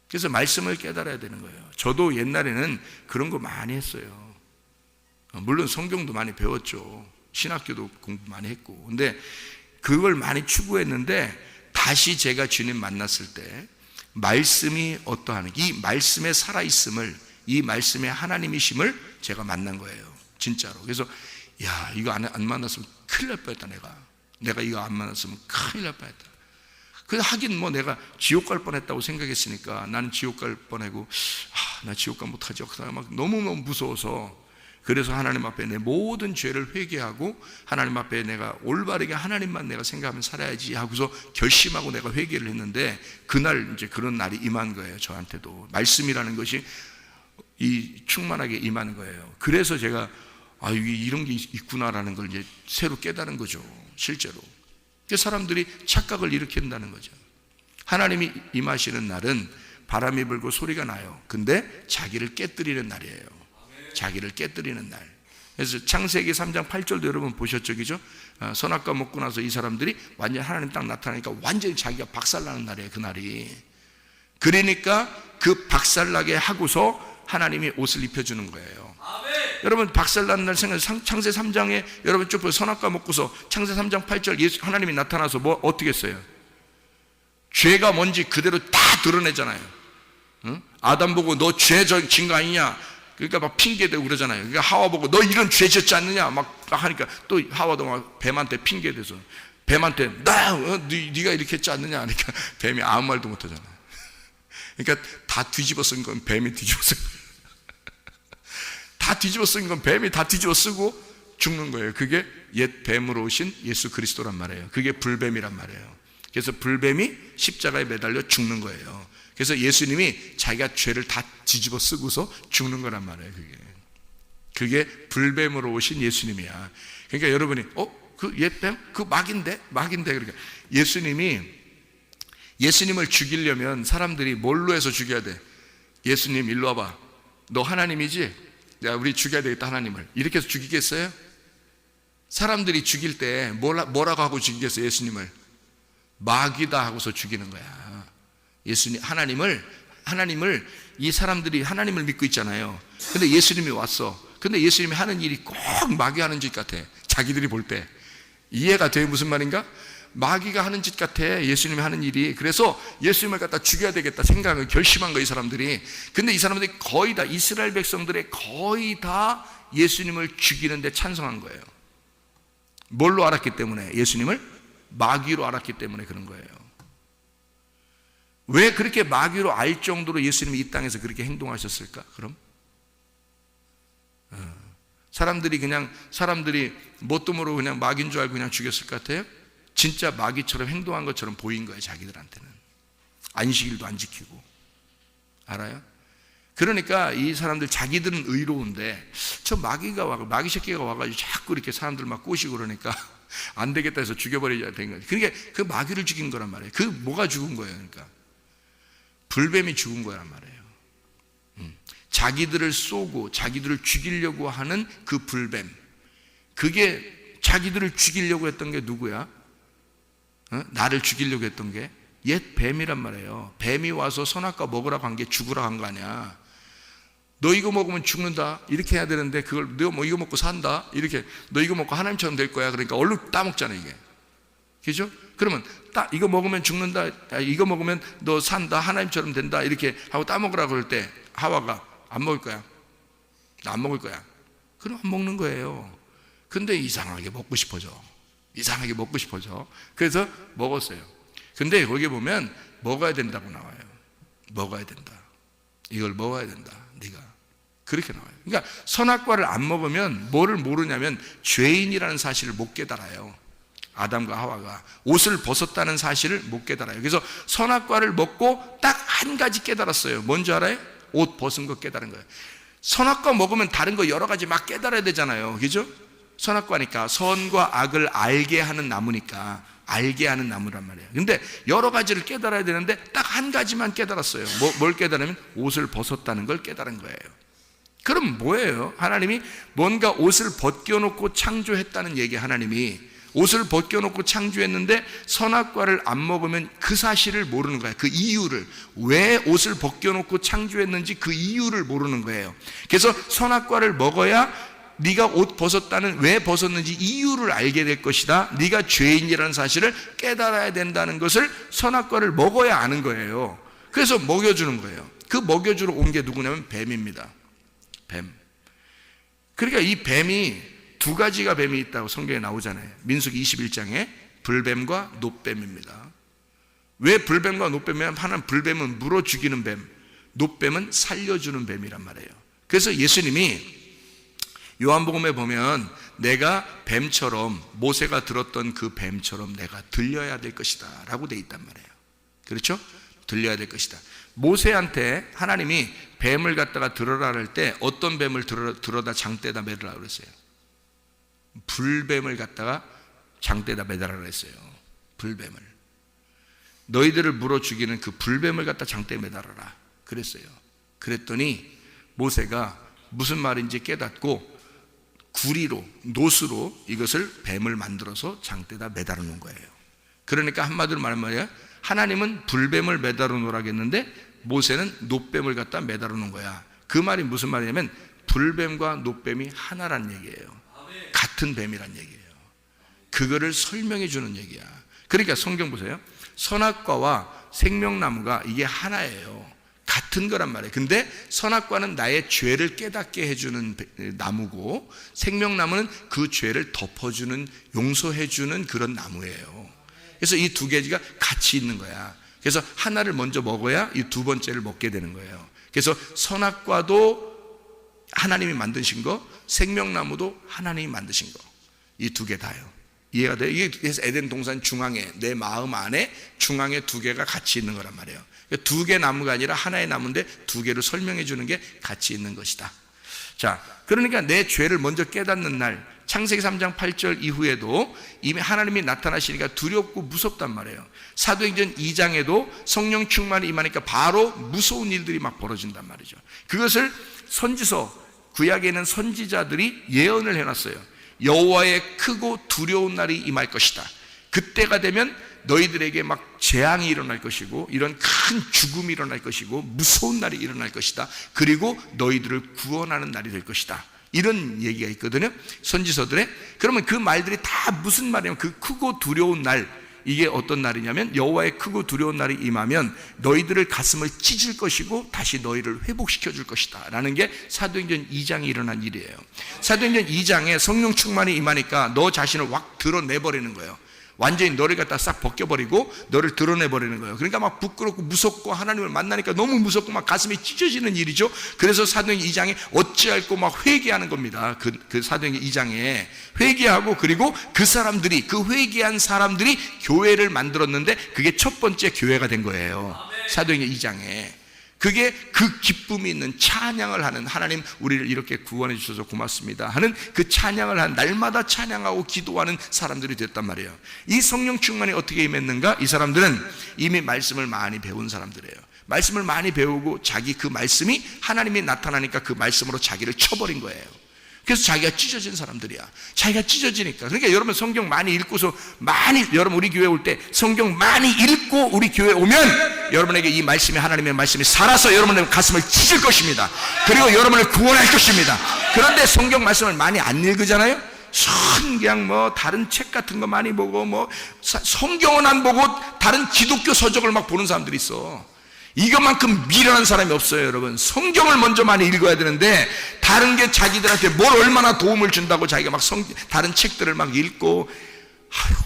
그래서 말씀을 깨달아야 되는 거예요. 저도 옛날에는 그런 거 많이 했어요. 물론 성경도 많이 배웠죠. 신학교도 공부 많이 했고. 근데 그걸 많이 추구했는데 다시 제가 주님 만났을 때 말씀이 어떠한, 이 말씀의 살아있음을, 이 말씀의 하나님이심을 제가 만난 거예요. 진짜로. 그래서 야, 이거 안 만났으면 큰일 날 뻔했다. 내가 이거 안 만났으면 큰일 날 뻔했다. 그래서 하긴 뭐 내가 지옥 갈 뻔했다고 생각했으니까 나는 지옥 갈 뻔하고, 나 지옥 가면 못하지. 막 너무너무 무서워서, 그래서 하나님 앞에 내 모든 죄를 회개하고 하나님 앞에 내가 올바르게 하나님만 내가 생각하면 살아야지 하고서 결심하고 내가 회개를 했는데, 그날 이제 그런 날이 임한 거예요. 저한테도 말씀이라는 것이 이 충만하게 임하는 거예요. 그래서 제가 이런 게 있구나라는 걸 이제 새로 깨달은 거죠. 실제로 사람들이 착각을 일으킨다는 거죠. 하나님이 임하시는 날은 바람이 불고 소리가 나요. 근데 자기를 깨뜨리는 날이에요. 자기를 깨뜨리는 날. 그래서 창세기 3장 8절도 여러분 보셨죠, 그죠? 선악과 먹고 나서 이 사람들이 완전 하나님 딱 나타나니까 완전히 자기가 박살나는 날이에요, 그날이. 그러니까 그 박살나게 하고서 하나님이 옷을 입혀주는 거예요. 여러분 박살나는 날 생각해. 창세 3장에 여러분 쭉 보세요. 선악과 먹고서 창세 3장 8절 예수 하나님이 나타나서 뭐 어떻게 했어요? 죄가 뭔지 그대로 다 드러내잖아요. 응? 아담 보고 너 죄 진 거 아니냐? 그러니까 막 핑계대고 그러잖아요. 그러니까 하와 보고 너 이런 죄 졌지 않느냐? 막 하니까 또 하와도 막 뱀한테 핑계대서 뱀한테 네가 이렇게 했지 않느냐? 그러니까 뱀이 아무 말도 못하잖아요. 그러니까 다 뒤집어 쓴 건 뱀이 뒤집어 쓴 거예요. 다 뒤집어 쓴 건 뱀이 다 뒤집어 쓰고 죽는 거예요. 그게 옛 뱀으로 오신 예수 그리스도란 말이에요. 그게 불뱀이란 말이에요. 그래서 불뱀이 십자가에 매달려 죽는 거예요. 그래서 예수님이 자기가 죄를 다 뒤집어 쓰고서 죽는 거란 말이에요. 그게 불뱀으로 오신 예수님이야. 그러니까 여러분이 그 옛 뱀? 그 막인데? 그러니까 예수님을 죽이려면 사람들이 뭘로 해서 죽여야 돼? 예수님 일로 와봐. 너 하나님이지? 야, 우리 죽여야 되겠다, 하나님을. 이렇게 해서 죽이겠어요? 사람들이 죽일 때 뭐라고 하고 죽이겠어요, 예수님을? 마귀다 하고서 죽이는 거야. 하나님을 이 사람들이 하나님을 믿고 있잖아요. 근데 예수님이 왔어. 근데 예수님이 하는 일이 꼭 마귀 하는 짓 같아. 자기들이 볼 때. 이해가 돼? 무슨 말인가? 마귀가 하는 짓 같아, 예수님이 하는 일이. 그래서 예수님을 갖다 죽여야 되겠다 생각을 결심한 거예요, 이 사람들이. 근데 이 사람들이 거의 다, 이스라엘 백성들의 거의 다 예수님을 죽이는데 찬성한 거예요. 뭘로 알았기 때문에? 예수님을 마귀로 알았기 때문에 그런 거예요. 왜 그렇게 마귀로 알 정도로 예수님이 이 땅에서 그렇게 행동하셨을까? 그럼 사람들이 뭣도 모르고 그냥 마귀인 줄 알고 그냥 죽였을 것 같아요? 진짜 마귀처럼 행동한 것처럼 보인 거예요, 자기들한테는. 안식일도 안 지키고. 알아요? 그러니까 이 사람들 자기들은 의로운데 저 마귀 새끼가 와가지고 자꾸 이렇게 사람들 막 꼬시고 그러니까 안 되겠다 해서 죽여버려야 되는 거예요. 그러니까 그 마귀를 죽인 거란 말이에요. 그 뭐가 죽은 거예요? 그러니까 불뱀이 죽은 거란 말이에요. 자기들을 쏘고 자기들을 죽이려고 하는 그 불뱀, 그게 자기들을 죽이려고 했던 게 누구야? 나를 죽이려고 했던 게 옛 뱀이란 말이에요. 뱀이 와서 선악과 먹으라고 한 게 죽으라고 한 거 아니야. 너 이거 먹으면 죽는다 이렇게 해야 되는데 그걸 너 뭐 이거 먹고 산다 이렇게, 너 이거 먹고 하나님처럼 될 거야. 그러니까 얼른 따먹잖아 이게. 그죠? 그러면 이거 먹으면 죽는다, 이거 먹으면 너 산다, 하나님처럼 된다 이렇게 하고 따먹으라고 할 때 하와가 안 먹을 거야. 나 안 먹을 거야. 그럼 안 먹는 거예요. 근데 이상하게 먹고 싶어져. 그래서 먹었어요. 근데 거기 보면 먹어야 된다고 나와요. 먹어야 된다. 이걸 먹어야 된다. 네가. 그렇게 나와요. 그러니까 선악과를 안 먹으면 뭐를 모르냐면 죄인이라는 사실을 못 깨달아요. 아담과 하와가 옷을 벗었다는 사실을 못 깨달아요. 그래서 선악과를 먹고 딱 한 가지 깨달았어요. 뭔지 알아요? 옷 벗은 거 깨달은 거예요. 선악과 먹으면 다른 거 여러 가지 막 깨달아야 되잖아요. 그죠? 선악과니까 선과 악을 알게 하는 나무니까 알게 하는 나무란 말이에요. 근데 여러 가지를 깨달아야 되는데 딱 한 가지만 깨달았어요. 뭘 깨달으면 옷을 벗었다는 걸 깨달은 거예요. 그럼 뭐예요? 하나님이 뭔가 옷을 벗겨놓고 창조했다는 얘기. 하나님이 옷을 벗겨놓고 창조했는데 선악과를 안 먹으면 그 사실을 모르는 거예요. 그 이유를, 왜 옷을 벗겨놓고 창조했는지 그 이유를 모르는 거예요. 그래서 선악과를 먹어야 네가 옷 벗었다는 왜 벗었는지 이유를 알게 될 것이다. 네가 죄인이라는 사실을 깨달아야 된다는 것을 선악과를 먹어야 아는 거예요. 그래서 먹여주는 거예요. 그 먹여주러 온 게 누구냐면 뱀입니다. 뱀. 그러니까 이 뱀이 두 가지가 뱀이 있다고 성경에 나오잖아요. 민수기 21장에 불뱀과 놋뱀입니다. 왜 불뱀과 놋뱀이냐면 하나는 불뱀은 물어 죽이는 뱀, 놋뱀은 살려주는 뱀이란 말이에요. 그래서 예수님이 요한복음에 보면 내가 뱀처럼 모세가 들었던 그 뱀처럼 내가 들려야 될 것이다 라고 돼 있단 말이에요. 그렇죠? 들려야 될 것이다. 모세한테 하나님이 뱀을 갖다가 들어라 할 때 어떤 뱀을 들어다 장대에다 매달으라 그랬어요? 불뱀을 갖다가 장대에다 매달으라 그랬어요. 불뱀을. 너희들을 물어 죽이는 그 불뱀을 갖다 장대에 매달아라 그랬어요. 그랬더니 모세가 무슨 말인지 깨닫고 구리로, 놋으로 이것을 뱀을 만들어서 장대에다 매달아 놓은 거예요. 그러니까 한마디로 말하면 말이야, 하나님은 불뱀을 매달아 놓으라겠는데 모세는 놋뱀을 갖다 매달아 놓은 거야. 그 말이 무슨 말이냐면 불뱀과 놋뱀이 하나란 얘기예요. 같은 뱀이란 얘기예요. 그거를 설명해 주는 얘기야. 그러니까 성경 보세요. 선악과와 생명나무가 이게 하나예요. 같은 거란 말이에요. 근데 선악과는 나의 죄를 깨닫게 해주는 나무고 생명나무는 그 죄를 덮어주는, 용서해주는 그런 나무예요. 그래서 이 두 가지가 같이 있는 거야. 그래서 하나를 먼저 먹어야 이 두 번째를 먹게 되는 거예요. 그래서 선악과도 하나님이 만드신 거, 생명나무도 하나님이 만드신 거, 이 두 개 다요. 이해가 돼요? 이게 그래서 에덴 동산 중앙에, 내 마음 안에 중앙에 두 개가 같이 있는 거란 말이에요. 두 개 나무가 아니라 하나의 나무인데 두 개를 설명해 주는 게 같이 있는 것이다. 자, 그러니까 내 죄를 먼저 깨닫는 날, 창세기 3장 8절 이후에도 이미 하나님이 나타나시니까 두렵고 무섭단 말이에요. 사도행전 2장에도 성령 충만이 임하니까 바로 무서운 일들이 막 벌어진단 말이죠. 그것을 선지서, 구약에는 선지자들이 예언을 해놨어요. 여호와의 크고 두려운 날이 임할 것이다. 그때가 되면 너희들에게 막 재앙이 일어날 것이고 이런 큰 죽음이 일어날 것이고 무서운 날이 일어날 것이다. 그리고 너희들을 구원하는 날이 될 것이다. 이런 얘기가 있거든요, 선지서들에. 그러면 그 말들이 다 무슨 말이냐면 그 크고 두려운 날, 이게 어떤 날이냐면 여호와의 크고 두려운 날이 임하면 너희들을 가슴을 찢을 것이고 다시 너희를 회복시켜 줄 것이다 라는 게 사도행전 2장에 일어난 일이에요. 사도행전 2장에 성령 충만이 임하니까 너 자신을 확 드러내버리는 거예요. 완전히 너를 갖다 싹 벗겨버리고 너를 드러내버리는 거예요. 그러니까 막 부끄럽고 무섭고 하나님을 만나니까 너무 무섭고 막 가슴이 찢어지는 일이죠. 그래서 사도행전 2장에 어찌할꼬 막 회개하는 겁니다. 그 사도행전 2장에 회개하고, 그리고 그 사람들이, 그 회개한 사람들이 교회를 만들었는데 그게 첫 번째 교회가 된 거예요. 사도행전 2장에. 그게 그 기쁨이 있는 찬양을 하는, 하나님 우리를 이렇게 구원해 주셔서 고맙습니다 하는 그 찬양을 하는, 날마다 찬양하고 기도하는 사람들이 됐단 말이에요. 이 성령 충만이 어떻게 임했는가? 이 사람들은 이미 말씀을 많이 배운 사람들이에요. 말씀을 많이 배우고 자기 그 말씀이 하나님이 나타나니까 그 말씀으로 자기를 쳐버린 거예요. 그래서 자기가 찢어진 사람들이야. 자기가 찢어지니까. 그러니까 여러분 성경 많이 읽고서, 여러분 우리 교회 올 때 성경 많이 읽고 우리 교회 오면 여러분에게 이 말씀이, 하나님의 말씀이 살아서 여러분의 가슴을 찢을 것입니다. 그리고 여러분을 구원할 것입니다. 그런데 성경 말씀을 많이 안 읽으잖아요. 그냥 뭐 다른 책 같은 거 많이 보고, 뭐 성경은 안 보고 다른 기독교 서적을 막 보는 사람들이 있어. 이것만큼 미련한 사람이 없어요. 여러분, 성경을 먼저 많이 읽어야 되는데 다른 게 자기들한테 뭘 얼마나 도움을 준다고 자기가 막 다른 책들을 막 읽고, 아이고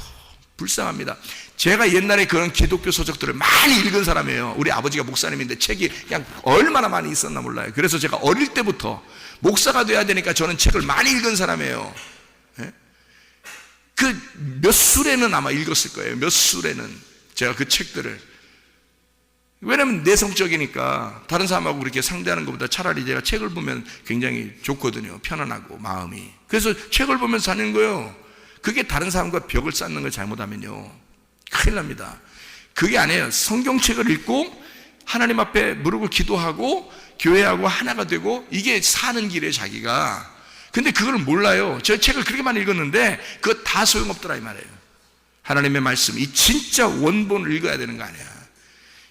불쌍합니다. 제가 옛날에 그런 기독교 서적들을 많이 읽은 사람이에요. 우리 아버지가 목사님인데 책이 그냥 얼마나 많이 있었나 몰라요. 그래서 제가 어릴 때부터 목사가 돼야 되니까 저는 책을 많이 읽은 사람이에요. 그 몇 술에는 아마 읽었을 거예요. 몇 술에는 제가 그 책들을. 왜냐면 내성적이니까 다른 사람하고 그렇게 상대하는 것보다 차라리 제가 책을 보면 굉장히 좋거든요. 편안하고 마음이. 그래서 책을 보면서 사는 거예요. 그게 다른 사람과 벽을 쌓는 걸 잘못하면요 큰일 납니다. 그게 아니에요. 성경책을 읽고 하나님 앞에 무릎을 기도하고 교회하고 하나가 되고, 이게 사는 길에 자기가. 근데 그걸 몰라요. 저 책을 그렇게 많이 읽었는데 그거 다 소용없더라 이 말이에요. 하나님의 말씀, 이 진짜 원본을 읽어야 되는 거 아니야.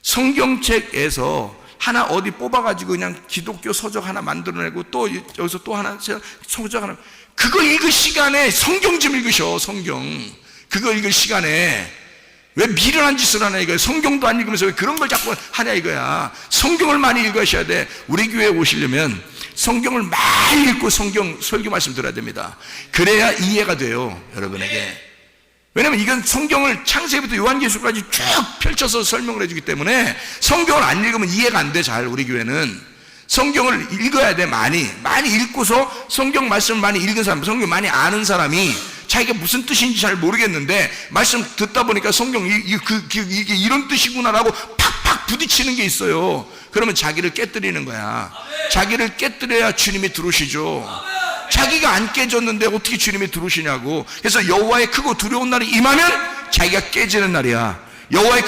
성경책에서 하나 어디 뽑아가지고 그냥 기독교 서적 하나 만들어내고 또 여기서 또 하나 서적 하나, 그거 읽을 시간에 성경 좀 읽으셔. 성경 그거 읽을 시간에 왜 미련한 짓을 하냐 이거야. 성경도 안 읽으면서 왜 그런 걸 자꾸 하냐 이거야. 성경을 많이 읽으셔야 돼. 우리 교회에 오시려면 성경을 많이 읽고 성경 설교 말씀 들어야 됩니다. 그래야 이해가 돼요, 여러분에게. 왜냐면 이건 성경을 창세기부터 요한계시록까지 쭉 펼쳐서 설명을 해주기 때문에 성경을 안 읽으면 이해가 안 돼. 잘 우리 교회는 성경을 읽어야 돼. 많이 읽고서 성경 말씀을 많이 읽은 사람, 성경 많이 아는 사람이 자기가 무슨 뜻인지 잘 모르겠는데 말씀 듣다 보니까 성경 이게 이런 뜻이구나라고 팍팍 부딪히는 게 있어요. 그러면 자기를 깨뜨리는 거야. 자기를 깨뜨려야 주님이 들어오시죠. 자기가 안 깨졌는데 어떻게 주님이 들어오시냐고. 그래서 여호와의 크고 두려운 날이 임하면 자기가 깨지는 날이야. 여호와의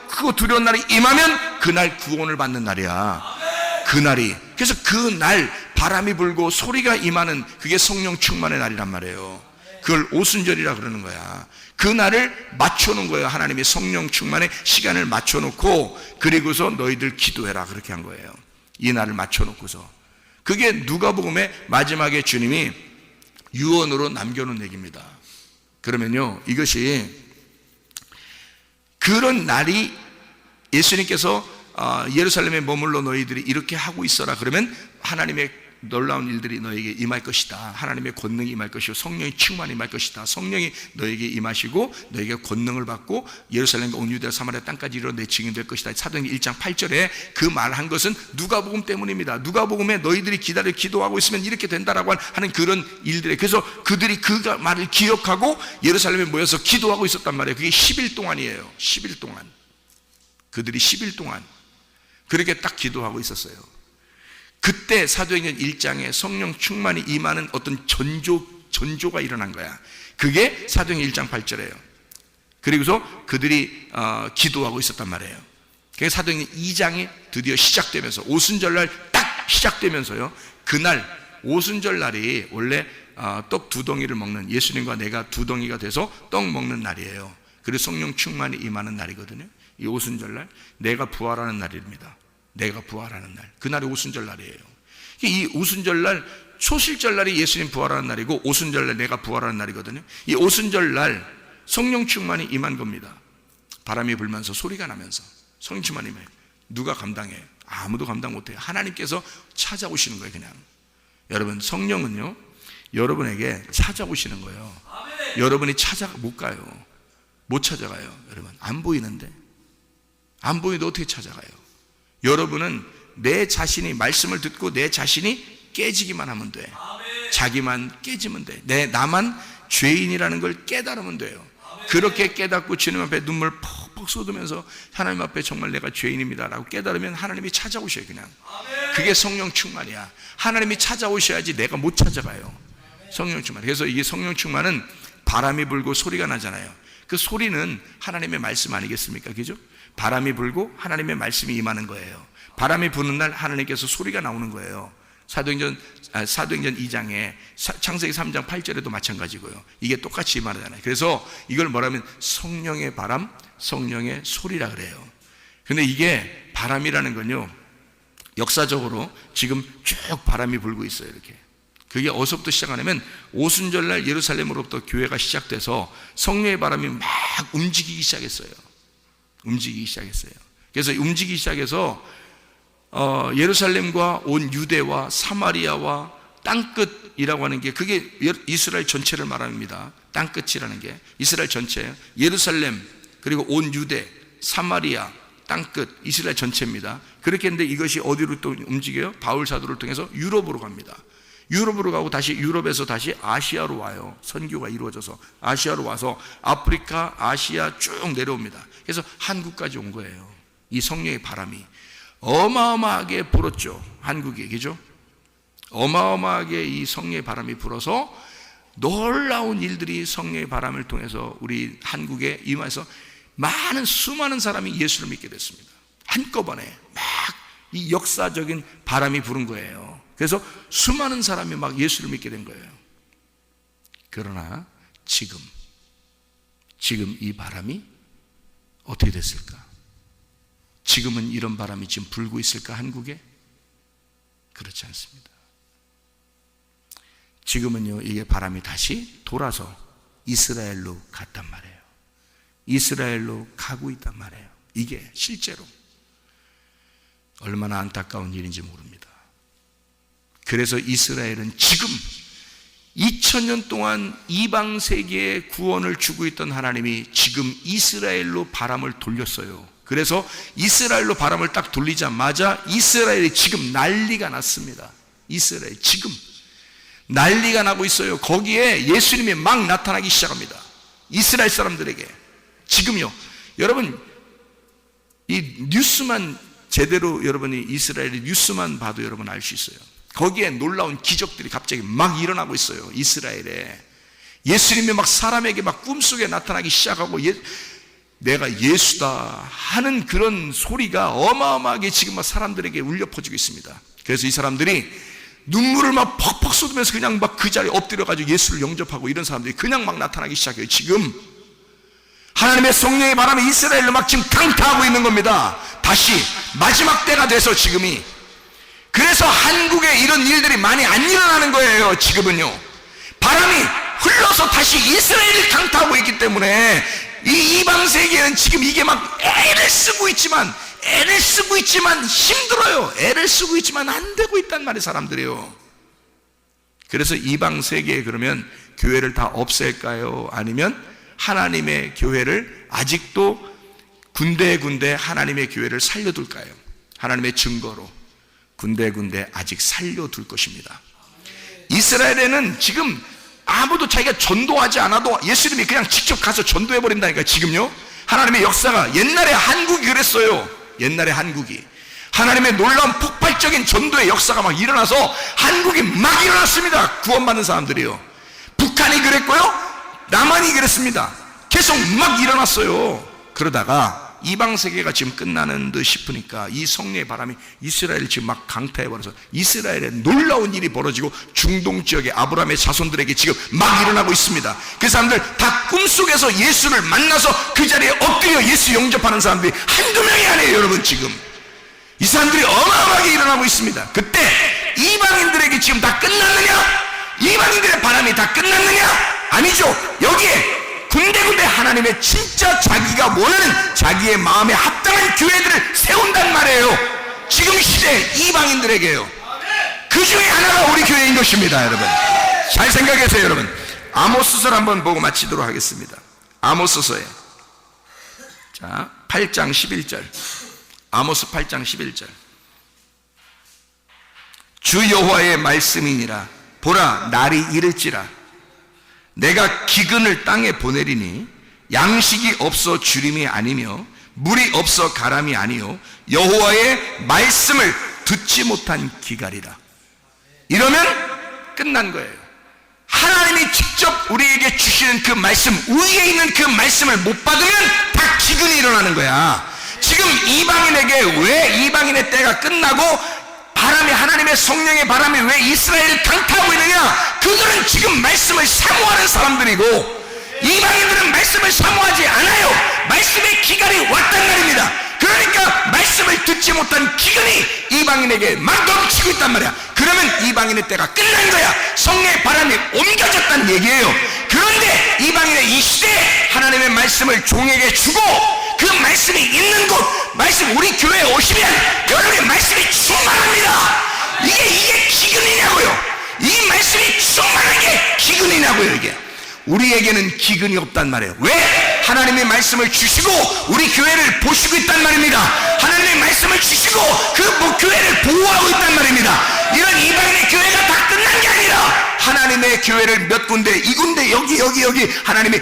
크고 두려운 날이 임하면 그날 구원을 받는 날이야. 그날이. 그래서 그날 바람이 불고 소리가 임하는 그게 성령 충만의 날이란 말이에요. 그걸 오순절이라 그러는 거야. 그 날을 맞춰놓은 거예요. 하나님이 성령 충만의 시간을 맞춰놓고 그리고서 너희들 기도해라 그렇게 한 거예요. 이 날을 맞춰놓고서. 그게 누가복음의 마지막에 주님이 유언으로 남겨놓은 얘기입니다. 그러면요, 이것이 그런 날이 예수님께서 예루살렘에 머물러 너희들이 이렇게 하고 있어라 그러면 하나님의 놀라운 일들이 너에게 임할 것이다. 하나님의 권능이 임할 것이고 성령의 충만이 임할 것이다. 성령이 너에게 임하시고 너에게 권능을 받고 예루살렘과 온 유대와 사마리아 땅까지 이르러 내 증인 될 것이다. 사도행전 1장 8절에 그 말한 것은 누가복음 때문입니다. 누가복음에 너희들이 기다려 기도하고 있으면 이렇게 된다라고 하는 그런 일들에, 그래서 그들이 그 말을 기억하고 예루살렘에 모여서 기도하고 있었단 말이에요. 그게 10일 동안이에요. 10일 동안. 그들이 10일 동안 그렇게 딱 기도하고 있었어요. 그때 사도행전 1장에 성령 충만이 임하는 어떤 전조가 일어난 거야. 그게 사도행전 1장 8절이에요. 그리고서 그들이 기도하고 있었단 말이에요. 그게 사도행전 2장이 드디어 시작되면서 오순절날 딱 시작되면서요. 그날 오순절날이 원래 떡 2덩이를 먹는, 예수님과 내가 2덩이가 돼서 떡 먹는 날이에요. 그리고 성령 충만이 임하는 날이거든요. 이 오순절날 내가 부활하는 날입니다. 내가 부활하는 날, 그날이 오순절날이에요. 이 오순절날, 초실절날이 예수님 부활하는 날이고 오순절날 내가 부활하는 날이거든요. 이 오순절날 성령 충만이 임한 겁니다. 바람이 불면서 소리가 나면서 성령 충만이 임해요. 누가 감당해요? 아무도 감당 못해요. 하나님께서 찾아오시는 거예요. 그냥 여러분, 성령은요 여러분에게 찾아오시는 거예요. 여러분이 못 가요. 못 찾아가요. 여러분, 안 보이는데, 안 보이는데 어떻게 찾아가요? 여러분은 내 자신이 말씀을 듣고 내 자신이 깨지기만 하면 돼. 자기만 깨지면 돼. 나만 죄인이라는 걸 깨달으면 돼요. 그렇게 깨닫고 주님 앞에 눈물 퍽퍽 쏟으면서 하나님 앞에 정말 내가 죄인입니다 라고 깨달으면 하나님이 찾아오셔요. 그냥 그게 성령 충만이야. 하나님이 찾아오셔야지 내가 못 찾아가요. 성령 충만. 그래서 이게 성령 충만은 바람이 불고 소리가 나잖아요. 그 소리는 하나님의 말씀 아니겠습니까? 그죠? 바람이 불고 하나님의 말씀이 임하는 거예요. 바람이 부는 날 하나님께서 소리가 나오는 거예요. 사도행전 2장에 창세기 3장 8절에도 마찬가지고요. 이게 똑같이 임하잖아요. 그래서 이걸 뭐라면 성령의 바람, 성령의 소리라 그래요. 근데 이게 바람이라는 건요, 역사적으로 지금 쭉 바람이 불고 있어요. 이렇게. 그게 어디서부터 시작하냐면 오순절날 예루살렘으로부터 교회가 시작돼서 성령의 바람이 막 움직이기 시작했어요. 그래서 움직이기 시작해서 예루살렘과 온 유대와 사마리아와 땅끝이라고 하는 게, 그게 이스라엘 전체를 말합니다. 땅끝이라는 게 이스라엘 전체예요. 예루살렘 그리고 온 유대, 사마리아, 땅끝, 이스라엘 전체입니다. 그렇게 했는데 이것이 어디로 또 움직여요? 바울 사도를 통해서 유럽으로 갑니다. 유럽으로 가고 다시 유럽에서 다시 아시아로 와요. 선교가 이루어져서 아시아로 와서 아프리카, 아시아 쭉 내려옵니다. 그래서 한국까지 온 거예요. 이 성령의 바람이 어마어마하게 불었죠. 한국에, 그죠? 어마어마하게 이 성령의 바람이 불어서 놀라운 일들이 성령의 바람을 통해서 우리 한국에 임해서 수많은 사람이 예수를 믿게 됐습니다. 한꺼번에 막 이 역사적인 바람이 부른 거예요. 그래서 수많은 사람이 막 예수를 믿게 된 거예요. 그러나 지금 이 바람이 어떻게 됐을까? 지금은 이런 바람이 지금 불고 있을까, 한국에? 그렇지 않습니다. 지금은요, 이게 바람이 다시 돌아서 이스라엘로 갔단 말이에요. 이스라엘로 가고 있단 말이에요. 이게 실제로 얼마나 안타까운 일인지 모릅니다. 그래서 이스라엘은 지금 2000년 동안 이방 세계에 구원을 주고 있던 하나님이 지금 이스라엘로 바람을 돌렸어요. 그래서 이스라엘로 바람을 딱 돌리자마자 이스라엘이 지금 난리가 났습니다. 이스라엘 지금 난리가 나고 있어요. 거기에 예수님이 막 나타나기 시작합니다. 이스라엘 사람들에게 지금요. 여러분, 이 뉴스만 제대로 여러분이 이스라엘의 뉴스만 봐도 여러분 알 수 있어요. 거기에 놀라운 기적들이 갑자기 막 일어나고 있어요. 이스라엘에 예수님이 막 사람에게 막 꿈속에 나타나기 시작하고 내가 예수다 하는 그런 소리가 어마어마하게 지금 막 사람들에게 울려 퍼지고 있습니다. 그래서 이 사람들이 눈물을 막 퍽퍽 쏟으면서 그냥 막 그 자리에 엎드려가지고 예수를 영접하고 이런 사람들이 그냥 막 나타나기 시작해요. 지금 하나님의 성령의 바람이 이스라엘로 막 지금 강타하고 있는 겁니다. 다시 마지막 때가 돼서 지금이. 그래서 한국에 이런 일들이 많이 안 일어나는 거예요. 지금은요, 바람이 흘러서 다시 이스라엘이 강타하고 있기 때문에 이 이방 세계는 지금 이게 막 애를 쓰고 있지만 힘들어요. 애를 쓰고 있지만 안 되고 있단 말이에요, 사람들이요. 그래서 이방 세계에 그러면 교회를 다 없앨까요? 아니면 하나님의 교회를 아직도 군데군데 하나님의 교회를 살려둘까요? 하나님의 증거로 군데군데 아직 살려둘 것입니다. 이스라엘에는 지금 아무도 자기가 전도하지 않아도 예수님이 그냥 직접 가서 전도해버린다니까. 지금요, 하나님의 역사가 옛날에 한국이 그랬어요. 옛날에 한국이 하나님의 놀라운 폭발적인 전도의 역사가 막 일어나서 한국이 막 일어났습니다. 구원받는 사람들이요. 북한이 그랬고요, 남한이 그랬습니다. 계속 막 일어났어요. 그러다가 이방 세계가 지금 끝나는 듯 싶으니까 이 성령의 바람이 이스라엘을 지금 막 강타해버려서 이스라엘에 놀라운 일이 벌어지고 중동 지역의 아브라함의 자손들에게 지금 막 일어나고 있습니다. 그 사람들 다 꿈속에서 예수를 만나서 그 자리에 엎드려 예수 영접하는 사람들이 한두 명이 아니에요. 여러분, 지금 이 사람들이 어마어마하게 일어나고 있습니다. 그때 이방인들에게 지금 다 끝났느냐? 이방인들의 바람이 다 끝났느냐? 아니죠. 여기에 군데군데 하나님의 진짜 자기가 원하는 자기의 마음에 합당한 교회들을 세운단 말이에요. 지금 시대 이방인들에게요. 그 중에 하나가 우리 교회인 것입니다. 여러분, 잘 생각하세요. 여러분, 아모스서를 한번 보고 마치도록 하겠습니다. 아모스서에 8장 11절, 아모스 8장 11절. 주 여호와의 말씀이니라. 보라, 날이 이를지라. 내가 기근을 땅에 보내리니 양식이 없어 주림이 아니며 물이 없어 가람이 아니요 여호와의 말씀을 듣지 못한 기갈이라. 이러면 끝난 거예요. 하나님이 직접 우리에게 주시는 그 말씀, 위에 있는 그 말씀을 못 받으면 다 기근이 일어나는 거야. 지금 이방인에게 왜 이방인의 때가 끝나고 바람이, 하나님의 성령의 바람이 왜 이스라엘을 강타하고 있느냐? 그들은 지금 말씀을 사모하는 사람들이고 이방인들은 말씀을 사모하지 않아요. 말씀의 기간이 왔단 말입니다. 그러니까 말씀을 듣지 못한 기근이 이방인에게 막 넘치고 있단 말이야. 그러면 이방인의 때가 끝난 거야. 성령의 바람이 옮겨졌다는 얘기예요. 그런데 이방인의 이 시대에 하나님의 말씀을 종에게 주고 그 말씀이 있는 곳, 말씀 우리 교회에 오시면 여러분의 말씀이 충만합니다. 이게 기근이냐고요. 이 말씀이 충만한 게 기근이냐고요. 이게 우리에게는 기근이 없단 말이에요. 왜? 하나님의 말씀을 주시고 우리 교회를 보시고 있단 말입니다. 하나님의 말씀을 주시고 그 교회를 보호하고 있단 말입니다. 이런 이방인의 교회가 다 끝난 게 아니라 하나님의 교회를 몇 군데, 이 군데, 여기 하나님의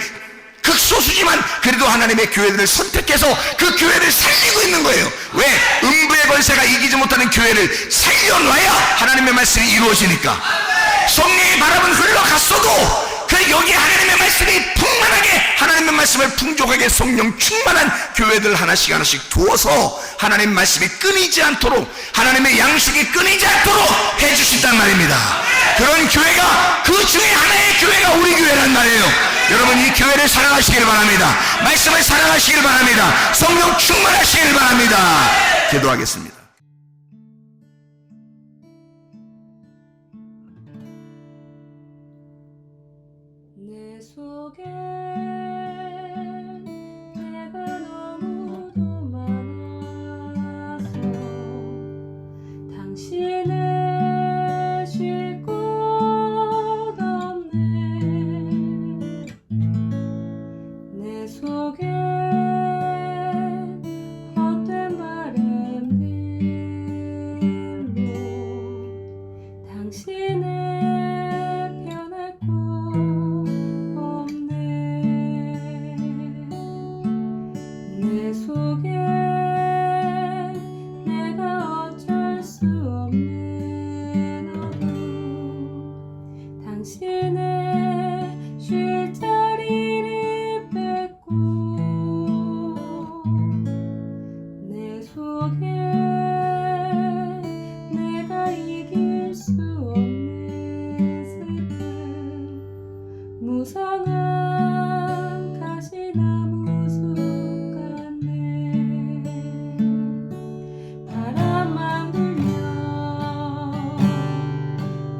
극소수지만 그래도 하나님의 교회들을 선택해서 그 교회를 살리고 있는 거예요. 왜? 음부의 권세가 이기지 못하는 교회를 살려놔야 하나님의 말씀이 이루어지니까. 성령의 바람은 흘러갔어도 그 여기 하나님의 말씀이 풍만하게, 하나님의 말씀을 풍족하게 성령 충만한 교회들 하나씩 두어서 하나님의 말씀이 끊이지 않도록, 하나님의 양식이 끊이지 않도록 해주신단 말입니다. 그런 교회가, 그 중에 하나의 교회가 우리 교회란 말이에요. 여러분, 이 교회를 사랑하시길 바랍니다. 말씀을 사랑하시길 바랍니다. 성령 충만하시길 바랍니다. 기도하겠습니다. 내 속에 내가 너무도 많아서 당신을 쉴 곳 없네. 내 속에 헛된 바램들로 당신을 변할 곳 없네. 내 속에 내가 어쩔 수 없는 어둠 당신의 쉴 자리를 뺏고 내 속에 내가 이길 수 없는 슬픔 무성한 가시나무 숲 같네. 바람만 불면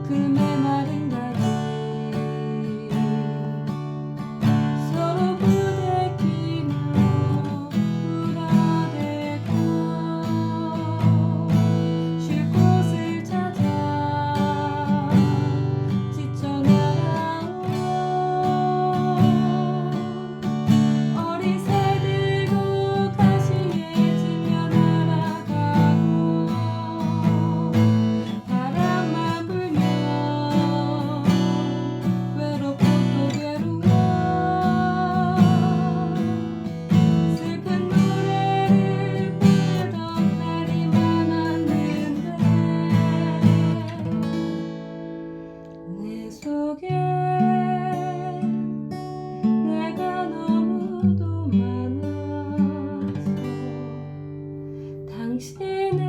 그 메마른 가지 서로 부대끼며 울어대고 쉴 곳을 찾아 지쳐 날아온 어리새들도 가시에 질려 날아가고 바람만 불면 외롭고 또 괴로워 슬픈 노래를 부르던 날이 많았는데 내 속에 내가 너무도 많아서 당신을